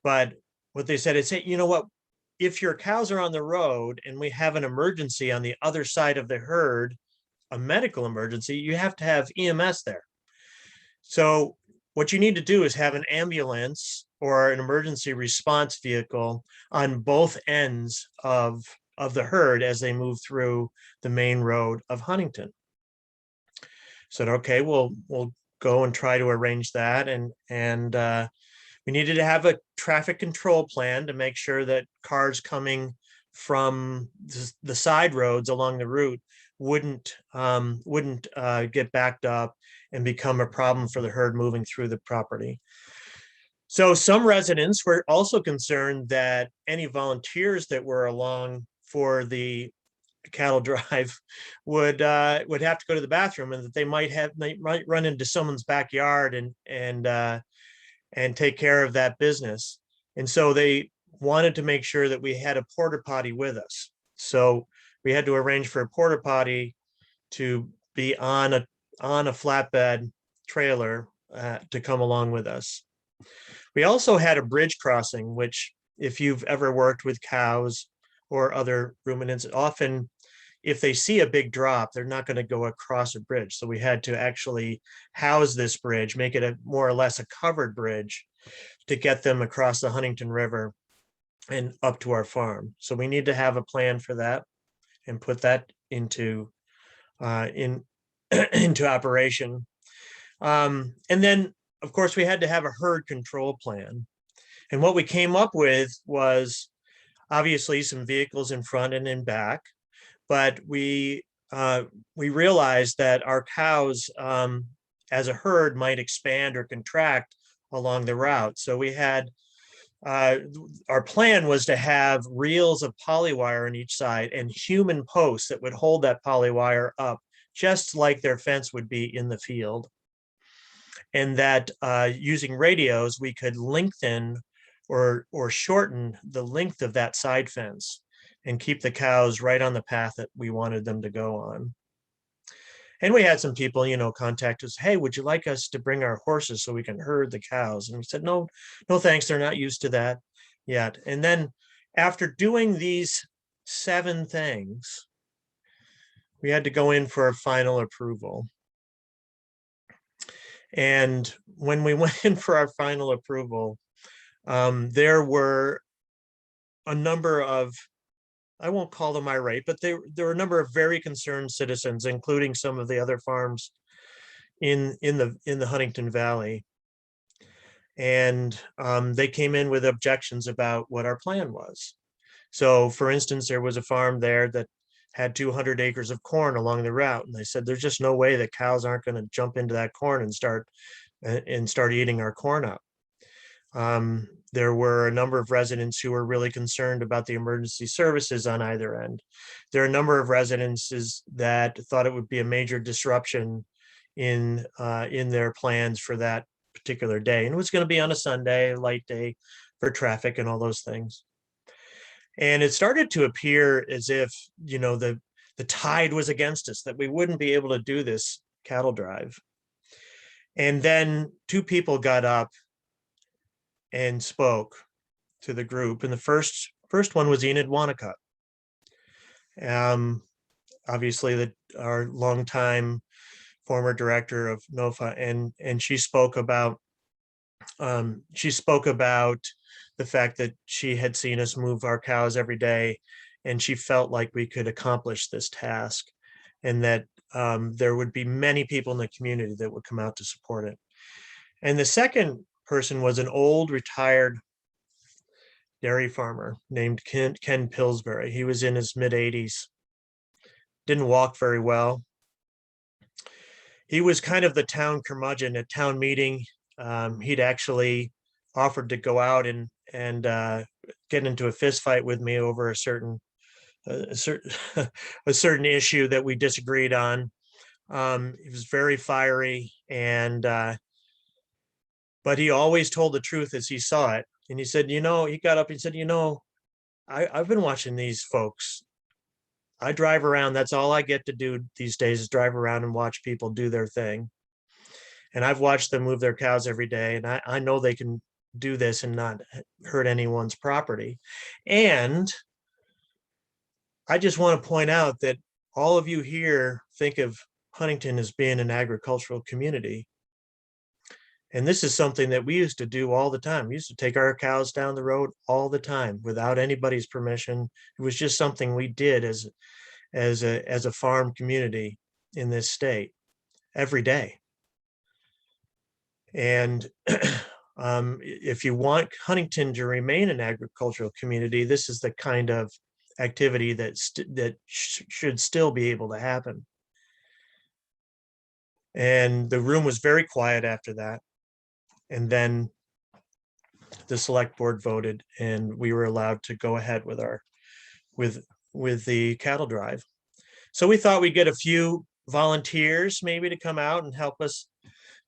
but what they said is, hey, you know what? If your cows are on the road and we have an emergency on the other side of the herd, a medical emergency, you have to have EMS there. So what you need to do is have an ambulance or an emergency response vehicle on both ends of the herd as they move through the main road of Huntington. Said, okay, we'll go and try to arrange that. And we needed to have a traffic control plan to make sure that cars coming from the side roads along the route wouldn't get backed up and become a problem for the herd moving through the property. So some residents were also concerned that any volunteers that were along for the cattle drive would have to go to the bathroom, and that they might run into someone's backyard and take care of that business. And so they wanted to make sure that we had a porta potty with us. So we had to arrange for a porta potty to be on a flatbed trailer to come along with us. We also had a bridge crossing, which if you've ever worked with cows or other ruminants, often if they see a big drop, they're not going to go across a bridge. So we had to actually house this bridge, make it a more or less a covered bridge to get them across the Huntington River and up to our farm. So we need to have a plan for that and put that into into operation. And then, of course, we had to have a herd control plan. And what we came up with was obviously some vehicles in front and in back, but we realized that our cows as a herd might expand or contract along the route. So we had our plan was to have reels of polywire on each side and human posts that would hold that polywire up, just like their fence would be in the field. And that using radios, we could lengthen or shorten the length of that side fence and keep the cows right on the path that we wanted them to go on. And we had some people, contact us, hey, would you like us to bring our horses so we can herd the cows? And we said, no, thanks. They're not used to that yet. And then after doing these 7 things, we had to go in for a final approval. And when we went in for our final approval, there were a number of, I won't call them irate, but there were a number of very concerned citizens, including some of the other farms in the Huntington Valley. And they came in with objections about what our plan was. So for instance, there was a farm there that had 200 acres of corn along the route. And they said, there's just no way that cows aren't going to jump into that corn and start eating our corn up. There were a number of residents who were really concerned about the emergency services on either end. There are a number of residences that thought it would be a major disruption in their plans for that particular day. And it was going to be on a Sunday, a light day for traffic and all those things. And it started to appear as if, the tide was against us, that we wouldn't be able to do this cattle drive. And then 2 people got up and spoke to the group. And the first one was Enid Wanacott. Obviously our longtime former director of NOFA, and she spoke about the fact that she had seen us move our cows every day, and she felt like we could accomplish this task, and that there would be many people in the community that would come out to support it. And the second person was an old retired dairy farmer named Ken Pillsbury. He was in his mid-80s, didn't walk very well. He was kind of the town curmudgeon at town meeting. He'd actually offered to go out and get into a fist fight with me over a certain issue that we disagreed on. He was very fiery, but he always told the truth as he saw it. And he said, he got up and said, I've been watching these folks. I drive around. That's all I get to do these days is drive around and watch people do their thing. And I've watched them move their cows every day. And I know they can do this and not hurt anyone's property. And I just want to point out that all of you here think of Huntington as being an agricultural community. And this is something that we used to do all the time. We used to take our cows down the road all the time without anybody's permission. It was just something we did as a farm community in this state every day. And if you want Huntington to remain an agricultural community, this is the kind of activity that should still be able to happen. And the room was very quiet after that. And then the select board voted, and we were allowed to go ahead with our with the cattle drive. So we thought we'd get a few volunteers maybe to come out and help us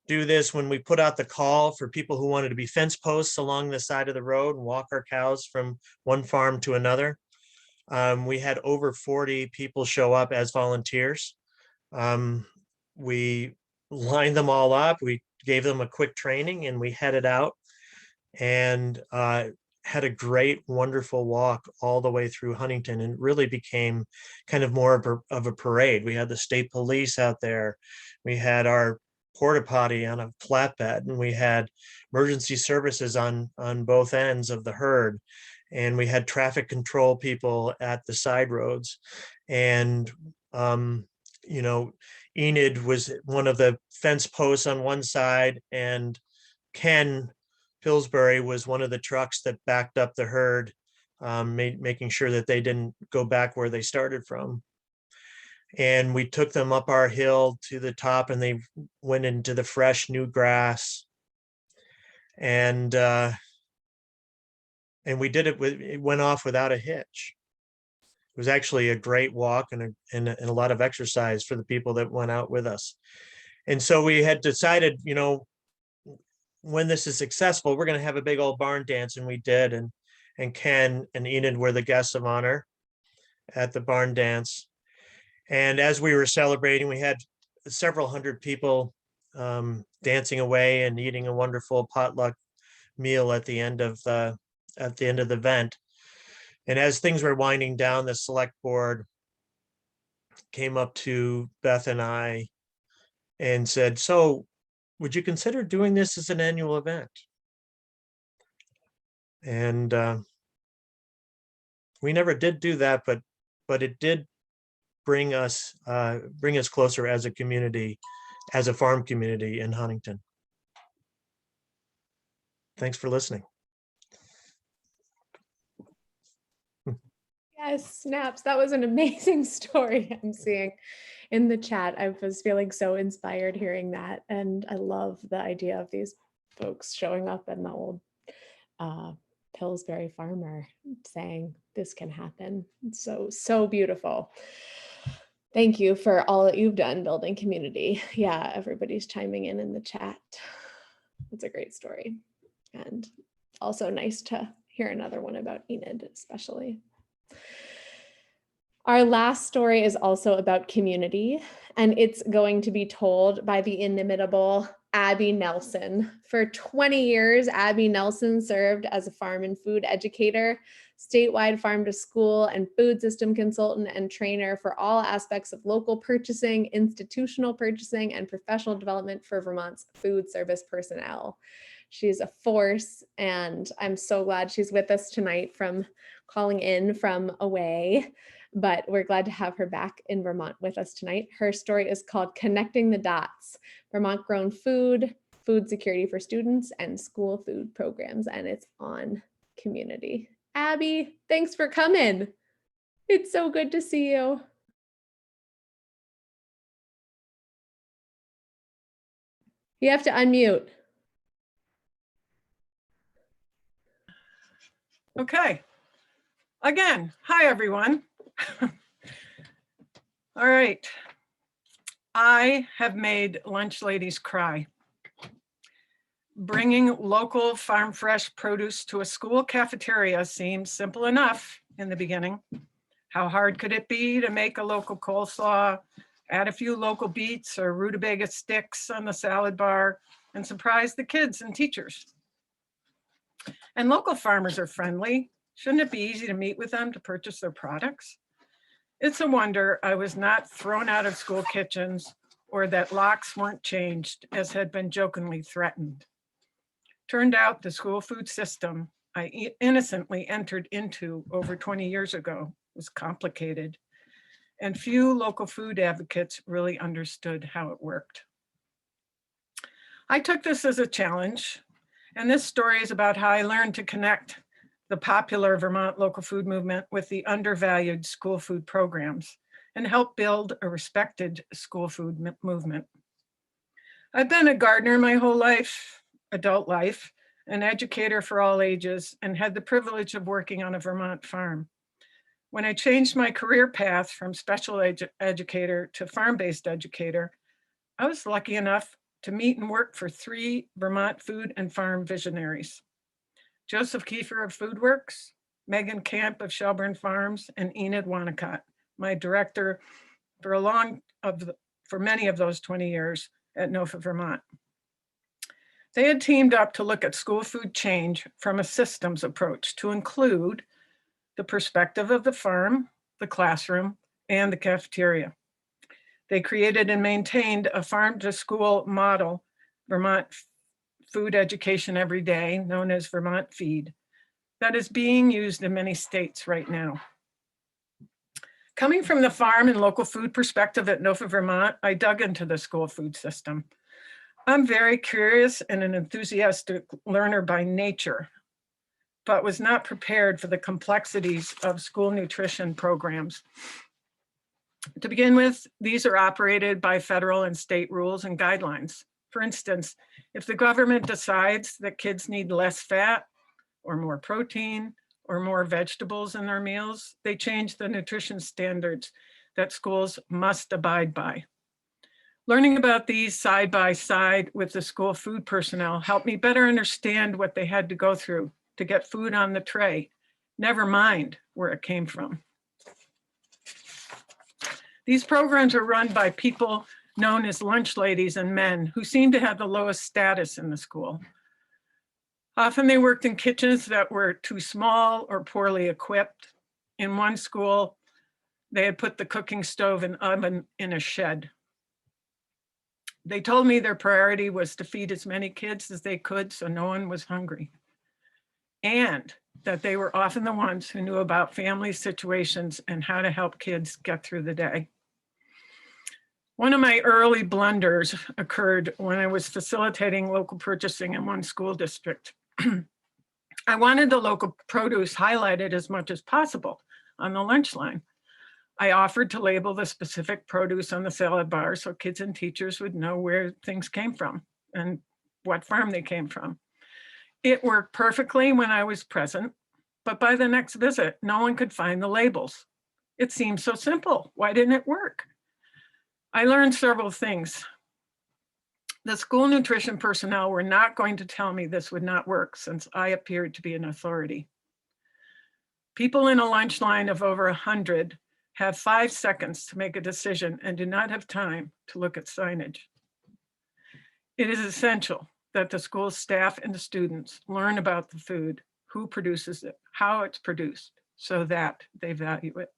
do this when we put out the call for people who wanted to be fence posts along the side of the road and walk our cows from one farm to another. We had over 40 people show up as volunteers. We lined them all up. We gave them a quick training and we headed out and had a great, wonderful walk all the way through Huntington, and really became kind of more of a parade. We had the state police out there. We had our porta potty on a flatbed, and we had emergency services on both ends of the herd. And we had traffic control people at the side roads. And, you know, Enid was one of the fence posts on one side, and Ken Pillsbury was one of the trucks that backed up the herd, making sure that they didn't go back where they started from. And we took them up our hill to the top, and they went into the fresh new grass. And we did it it went off without a hitch. It was actually a great walk and a lot of exercise for the people that went out with us. And so we had decided, you know, when this is successful, we're going to have a big old barn dance, and we did. And Ken and Enid were the guests of honor at the barn dance. And as we were celebrating, we had several hundred people dancing away and eating a wonderful potluck meal at the end of the event. And as things were winding down, the select board came up to Beth and I and said, "So would you consider doing this as an annual event?" And we never did do that, but it did bring us closer as a community, as a farm community in Huntington. Thanks for listening. Yes, snaps. That was an amazing story I'm seeing in the chat. I was feeling so inspired hearing that. And I love the idea of these folks showing up and the old Pillsbury farmer saying this can happen. It's so beautiful. Thank you for all that you've done building community. Yeah, everybody's chiming in the chat. It's a great story. And also nice to hear another one about Enid, especially. Our last story is also about community, and it's going to be told by the inimitable Abbie Nelson. For 20 years, Abbie Nelson served as a farm and food educator, statewide farm to school and food system consultant and trainer for all aspects of local purchasing, institutional purchasing, and professional development for Vermont's food service personnel. She's a force, and I'm so glad she's with us tonight from calling in from away, but we're glad to have her back in Vermont with us tonight. Her story is called Connecting the Dots, Vermont Grown Food, Food Security for Students, and School Food Programs, and it's on community. Abbie, thanks for coming. It's so good to see you. You have to unmute. Okay. Again, hi, everyone. All right. I have made lunch ladies cry. Bringing local farm fresh produce to a school cafeteria seemed simple enough in the beginning. How hard could it be to make a local coleslaw, add a few local beets or rutabaga sticks on the salad bar, and surprise the kids and teachers? And local farmers are friendly. Shouldn't it be easy to meet with them to purchase their products? It's a wonder I was not thrown out of school kitchens or that locks weren't changed as had been jokingly threatened. Turned out the school food system I innocently entered into over 20 years ago was complicated, and few local food advocates really understood how it worked. I took this as a challenge, and this story is about how I learned to connect the popular Vermont local food movement with the undervalued school food programs and help build a respected school food movement. I've been a gardener my whole life, adult life, an educator for all ages, and had the privilege of working on a Vermont farm. When I changed my career path from special educator to farm-based educator, I was lucky enough to meet and work for 3 Vermont food and farm visionaries: Joseph Kiefer of FoodWorks, Megan Camp of Shelburne Farms, and Enid Wanacott, my director for many of those 20 years at NOFA Vermont. They had teamed up to look at school food change from a systems approach to include the perspective of the farm, the classroom, and the cafeteria. They created and maintained a farm to school model, Vermont Food Education Every Day, known as Vermont Feed, that is being used in many states right now. Coming from the farm and local food perspective at NOFA Vermont, I dug into the school food system. I'm very curious and an enthusiastic learner by nature, but was not prepared for the complexities of school nutrition programs. To begin with, these are operated by federal and state rules and guidelines. For instance, if the government decides that kids need less fat or more protein or more vegetables in their meals, they change the nutrition standards that schools must abide by. Learning about these side by side with the school food personnel helped me better understand what they had to go through to get food on the tray, never mind where it came from. These programs are run by people known as lunch ladies and men who seem to have the lowest status in the school. Often they worked in kitchens that were too small or poorly equipped. In one school, they had put the cooking stove and oven in a shed. They told me their priority was to feed as many kids as they could so no one was hungry, and that they were often the ones who knew about family situations and how to help kids get through the day. One of my early blunders occurred when I was facilitating local purchasing in one school district. I wanted the local produce highlighted as much as possible on the lunch line. I offered to label the specific produce on the salad bar so kids and teachers would know where things came from and what farm they came from. It worked perfectly when I was present, but by the next visit, no one could find the labels. It seemed so simple. Why didn't it work? I learned several things. The school nutrition personnel were not going to tell me this would not work since I appeared to be an authority. People in a lunch line of over 100 have 5 seconds to make a decision and do not have time to look at signage. It is essential that the school staff and the students learn about the food, who produces it, how it's produced, so that they value it.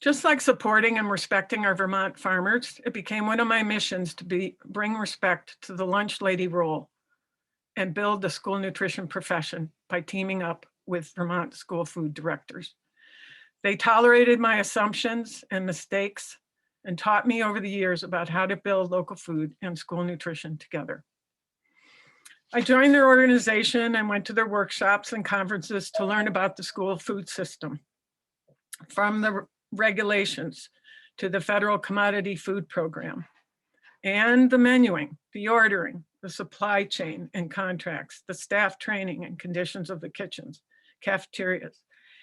Just like supporting and respecting our Vermont farmers, it became one of my missions to bring respect to the lunch lady role and build the school nutrition profession by teaming up with Vermont school food directors. They tolerated my assumptions and mistakes and taught me over the years about how to build local food and school nutrition together. I joined their organization and went to their workshops and conferences to learn about the school food system, from the regulations to the federal commodity food program, and the menuing, the ordering, the supply chain and contracts, the staff training and conditions of the kitchens, cafeterias,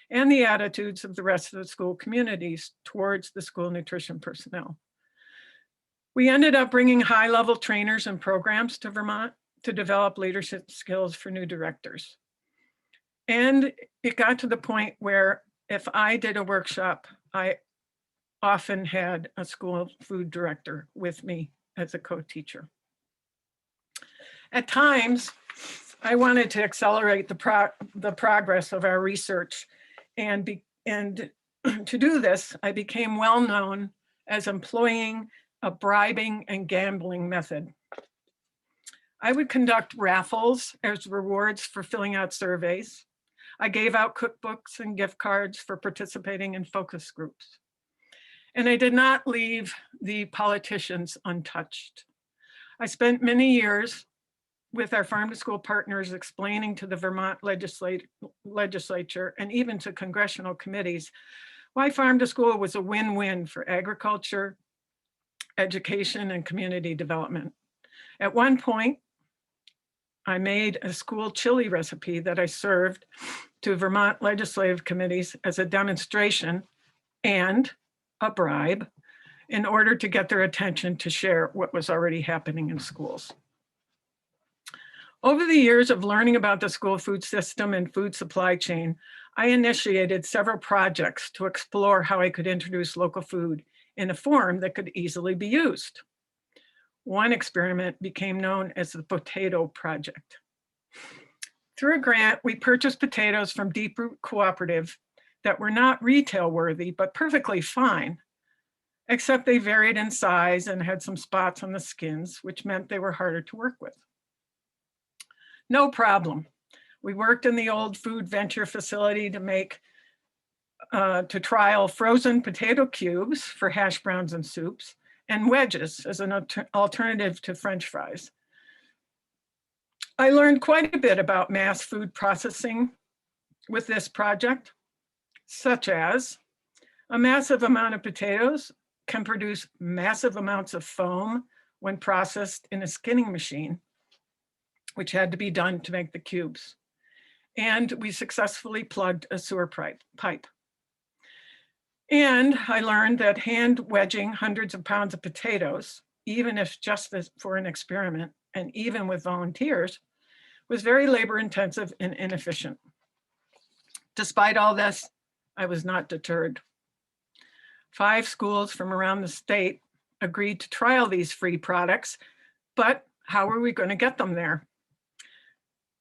and the attitudes of the rest of the school communities towards the school nutrition personnel. We ended up bringing high-level trainers and programs to Vermont to develop leadership skills for new directors. And it got to the point where if I did a workshop, I often had a school food director with me as a co-teacher. At times, I wanted to accelerate the progress of our research, and to do this, I became well known as employing a bribing and gambling method. I would conduct raffles as rewards for filling out surveys. I gave out cookbooks and gift cards for participating in focus groups. And I did not leave the politicians untouched. I spent many years with our farm to school partners explaining to the Vermont legislature and even to congressional committees why farm to school was a win-win for agriculture, education, and community development. At one point, I made a school chili recipe that I served to Vermont legislative committees as a demonstration and a bribe in order to get their attention to share what was already happening in schools. Over the years of learning about the school food system and food supply chain, I initiated several projects to explore how I could introduce local food in a form that could easily be used. One experiment became known as the Potato Project. Through a grant, we purchased potatoes from Deep Root Cooperative that were not retail worthy, but perfectly fine, except they varied in size and had some spots on the skins, which meant they were harder to work with. No problem. We worked in the old food venture facility to trial frozen potato cubes for hash browns and soups, and wedges as an alternative to French fries. I learned quite a bit about mass food processing with this project, such as a massive amount of potatoes can produce massive amounts of foam when processed in a skinning machine, which had to be done to make the cubes. And we successfully plugged a sewer pipe. And I learned that hand wedging hundreds of pounds of potatoes, even if just for an experiment, and even with volunteers, was very labor intensive and inefficient. Despite all this, I was not deterred. 5 schools from around the state agreed to trial these free products, but how are we going to get them there?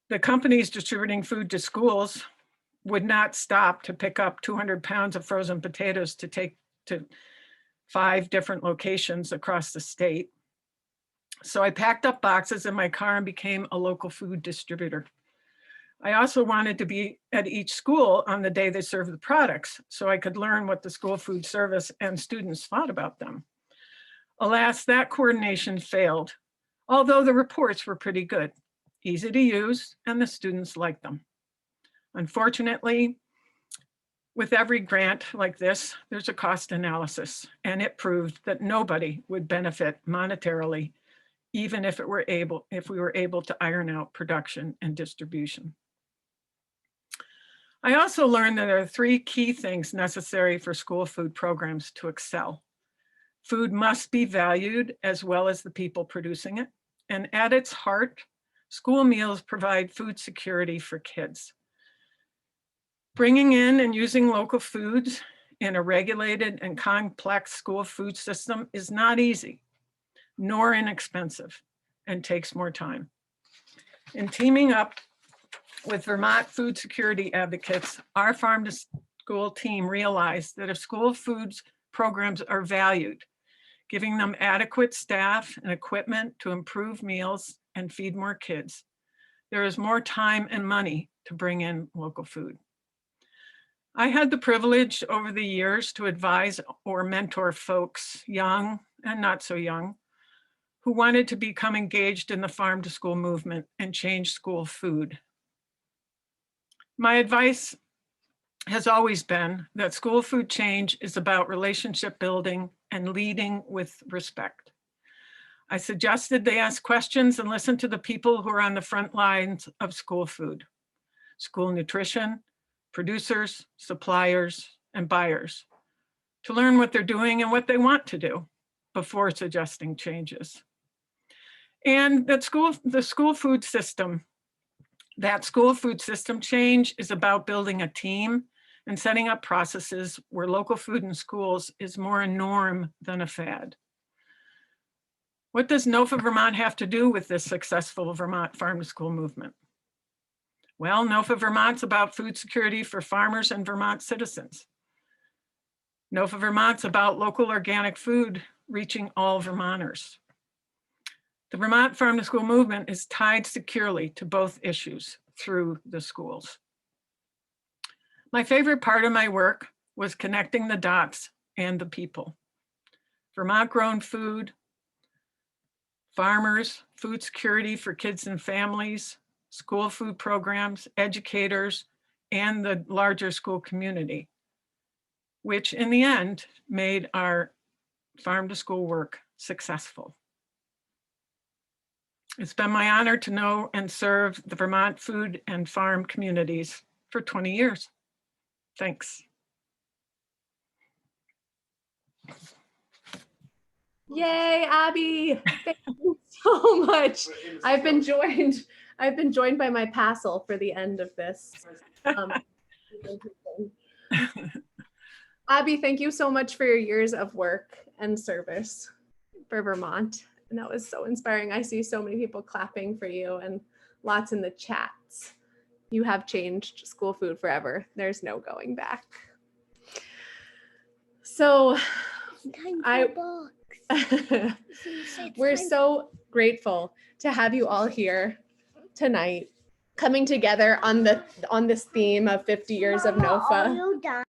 The companies distributing food to schools would not stop to pick up 200 pounds of frozen potatoes to take to 5 different locations across the state. So I packed up boxes in my car and became a local food distributor. I also wanted to be at each school on the day they served the products so I could learn what the school food service and students thought about them. Alas, that coordination failed, although the reports were pretty good, easy to use, and the students liked them. Unfortunately, with every grant like this, there's a cost analysis, and it proved that nobody would benefit monetarily, even if we were able to iron out production and distribution. I also learned that there are 3 key things necessary for school food programs to excel. Food must be valued as well as the people producing it. And at its heart, school meals provide food security for kids. Bringing in and using local foods in a regulated and complex school food system is not easy, nor inexpensive, and takes more time. In teaming up with Vermont food security advocates, our farm to school team realized that if school foods programs are valued, giving them adequate staff and equipment to improve meals and feed more kids, there is more time and money to bring in local food. I had the privilege over the years to advise or mentor folks, young and not so young, who wanted to become engaged in the farm to school movement and change school food. My advice has always been that school food change is about relationship building and leading with respect. I suggested they ask questions and listen to the people who are on the front lines of school food, school nutrition, producers, suppliers, and buyers, to learn what they're doing and what they want to do before suggesting changes. And that the school food system change is about building a team and setting up processes where local food in schools is more a norm than a fad. What does NOFA Vermont have to do with this successful Vermont farm to school movement? Well, NOFA Vermont's about food security for farmers and Vermont citizens. NOFA Vermont's about local organic food reaching all Vermonters. The Vermont Farm to School movement is tied securely to both issues through the schools. My favorite part of my work was connecting the dots and the people. Vermont grown food, farmers, food security for kids and families, school food programs, educators, and the larger school community, which in the end made our farm to school work successful. It's been my honor to know and serve the Vermont food and farm communities for 20 years. Thanks. Yay, Abbie! Thank you so much. I've been joined by my passel for the end of this. Abbie, thank you so much for your years of work and service for Vermont. And that was so inspiring. I see so many people clapping for you and lots in the chats. You have changed school food forever. There's no going back. So we're so grateful to have you all here tonight, coming together on this theme of 50 years of NOFA.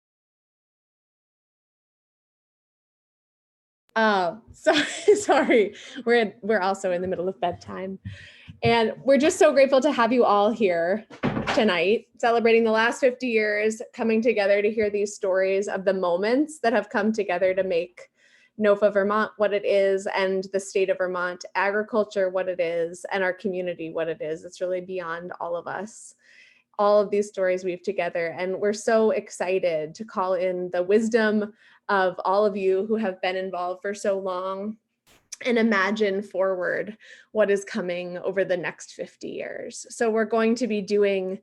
Sorry, we're also in the middle of bedtime, and we're just so grateful to have you all here tonight, celebrating the last 50 years, coming together to hear these stories of the moments that have come together to make NOFA Vermont what it is, and the state of Vermont agriculture what it is, and our community what it is. It's really beyond all of us. All of these stories weave together, and we're so excited to call in the wisdom of all of you who have been involved for so long and imagine forward what is coming over the next 50 years. So we're going to be doing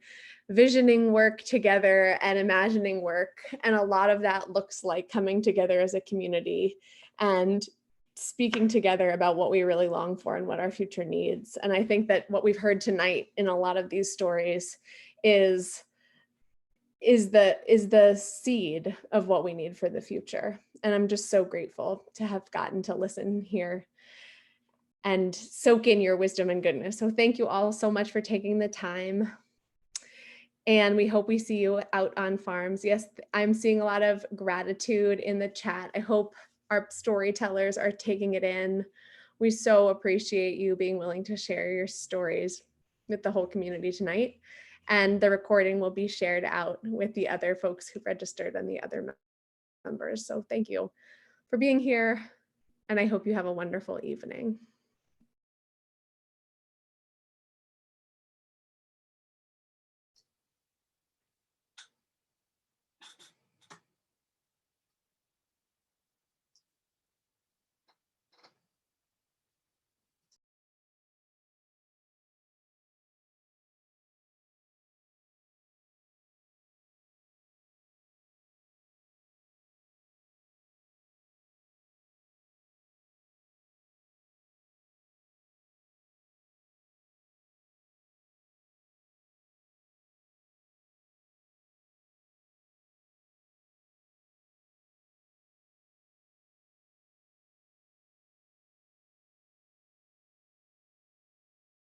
visioning work together and imagining work, and a lot of that looks like coming together as a community and speaking together about what we really long for and what our future needs. And I think that what we've heard tonight in a lot of these stories is the seed of what we need for the future. And I'm just so grateful to have gotten to listen here and soak in your wisdom and goodness. So thank you all so much for taking the time. And we hope we see you out on farms. Yes, I'm seeing a lot of gratitude in the chat. I hope our storytellers are taking it in. We so appreciate you being willing to share your stories with the whole community tonight. And the recording will be shared out with the other folks who registered and the other members. So thank you for being here, and I hope you have a wonderful evening.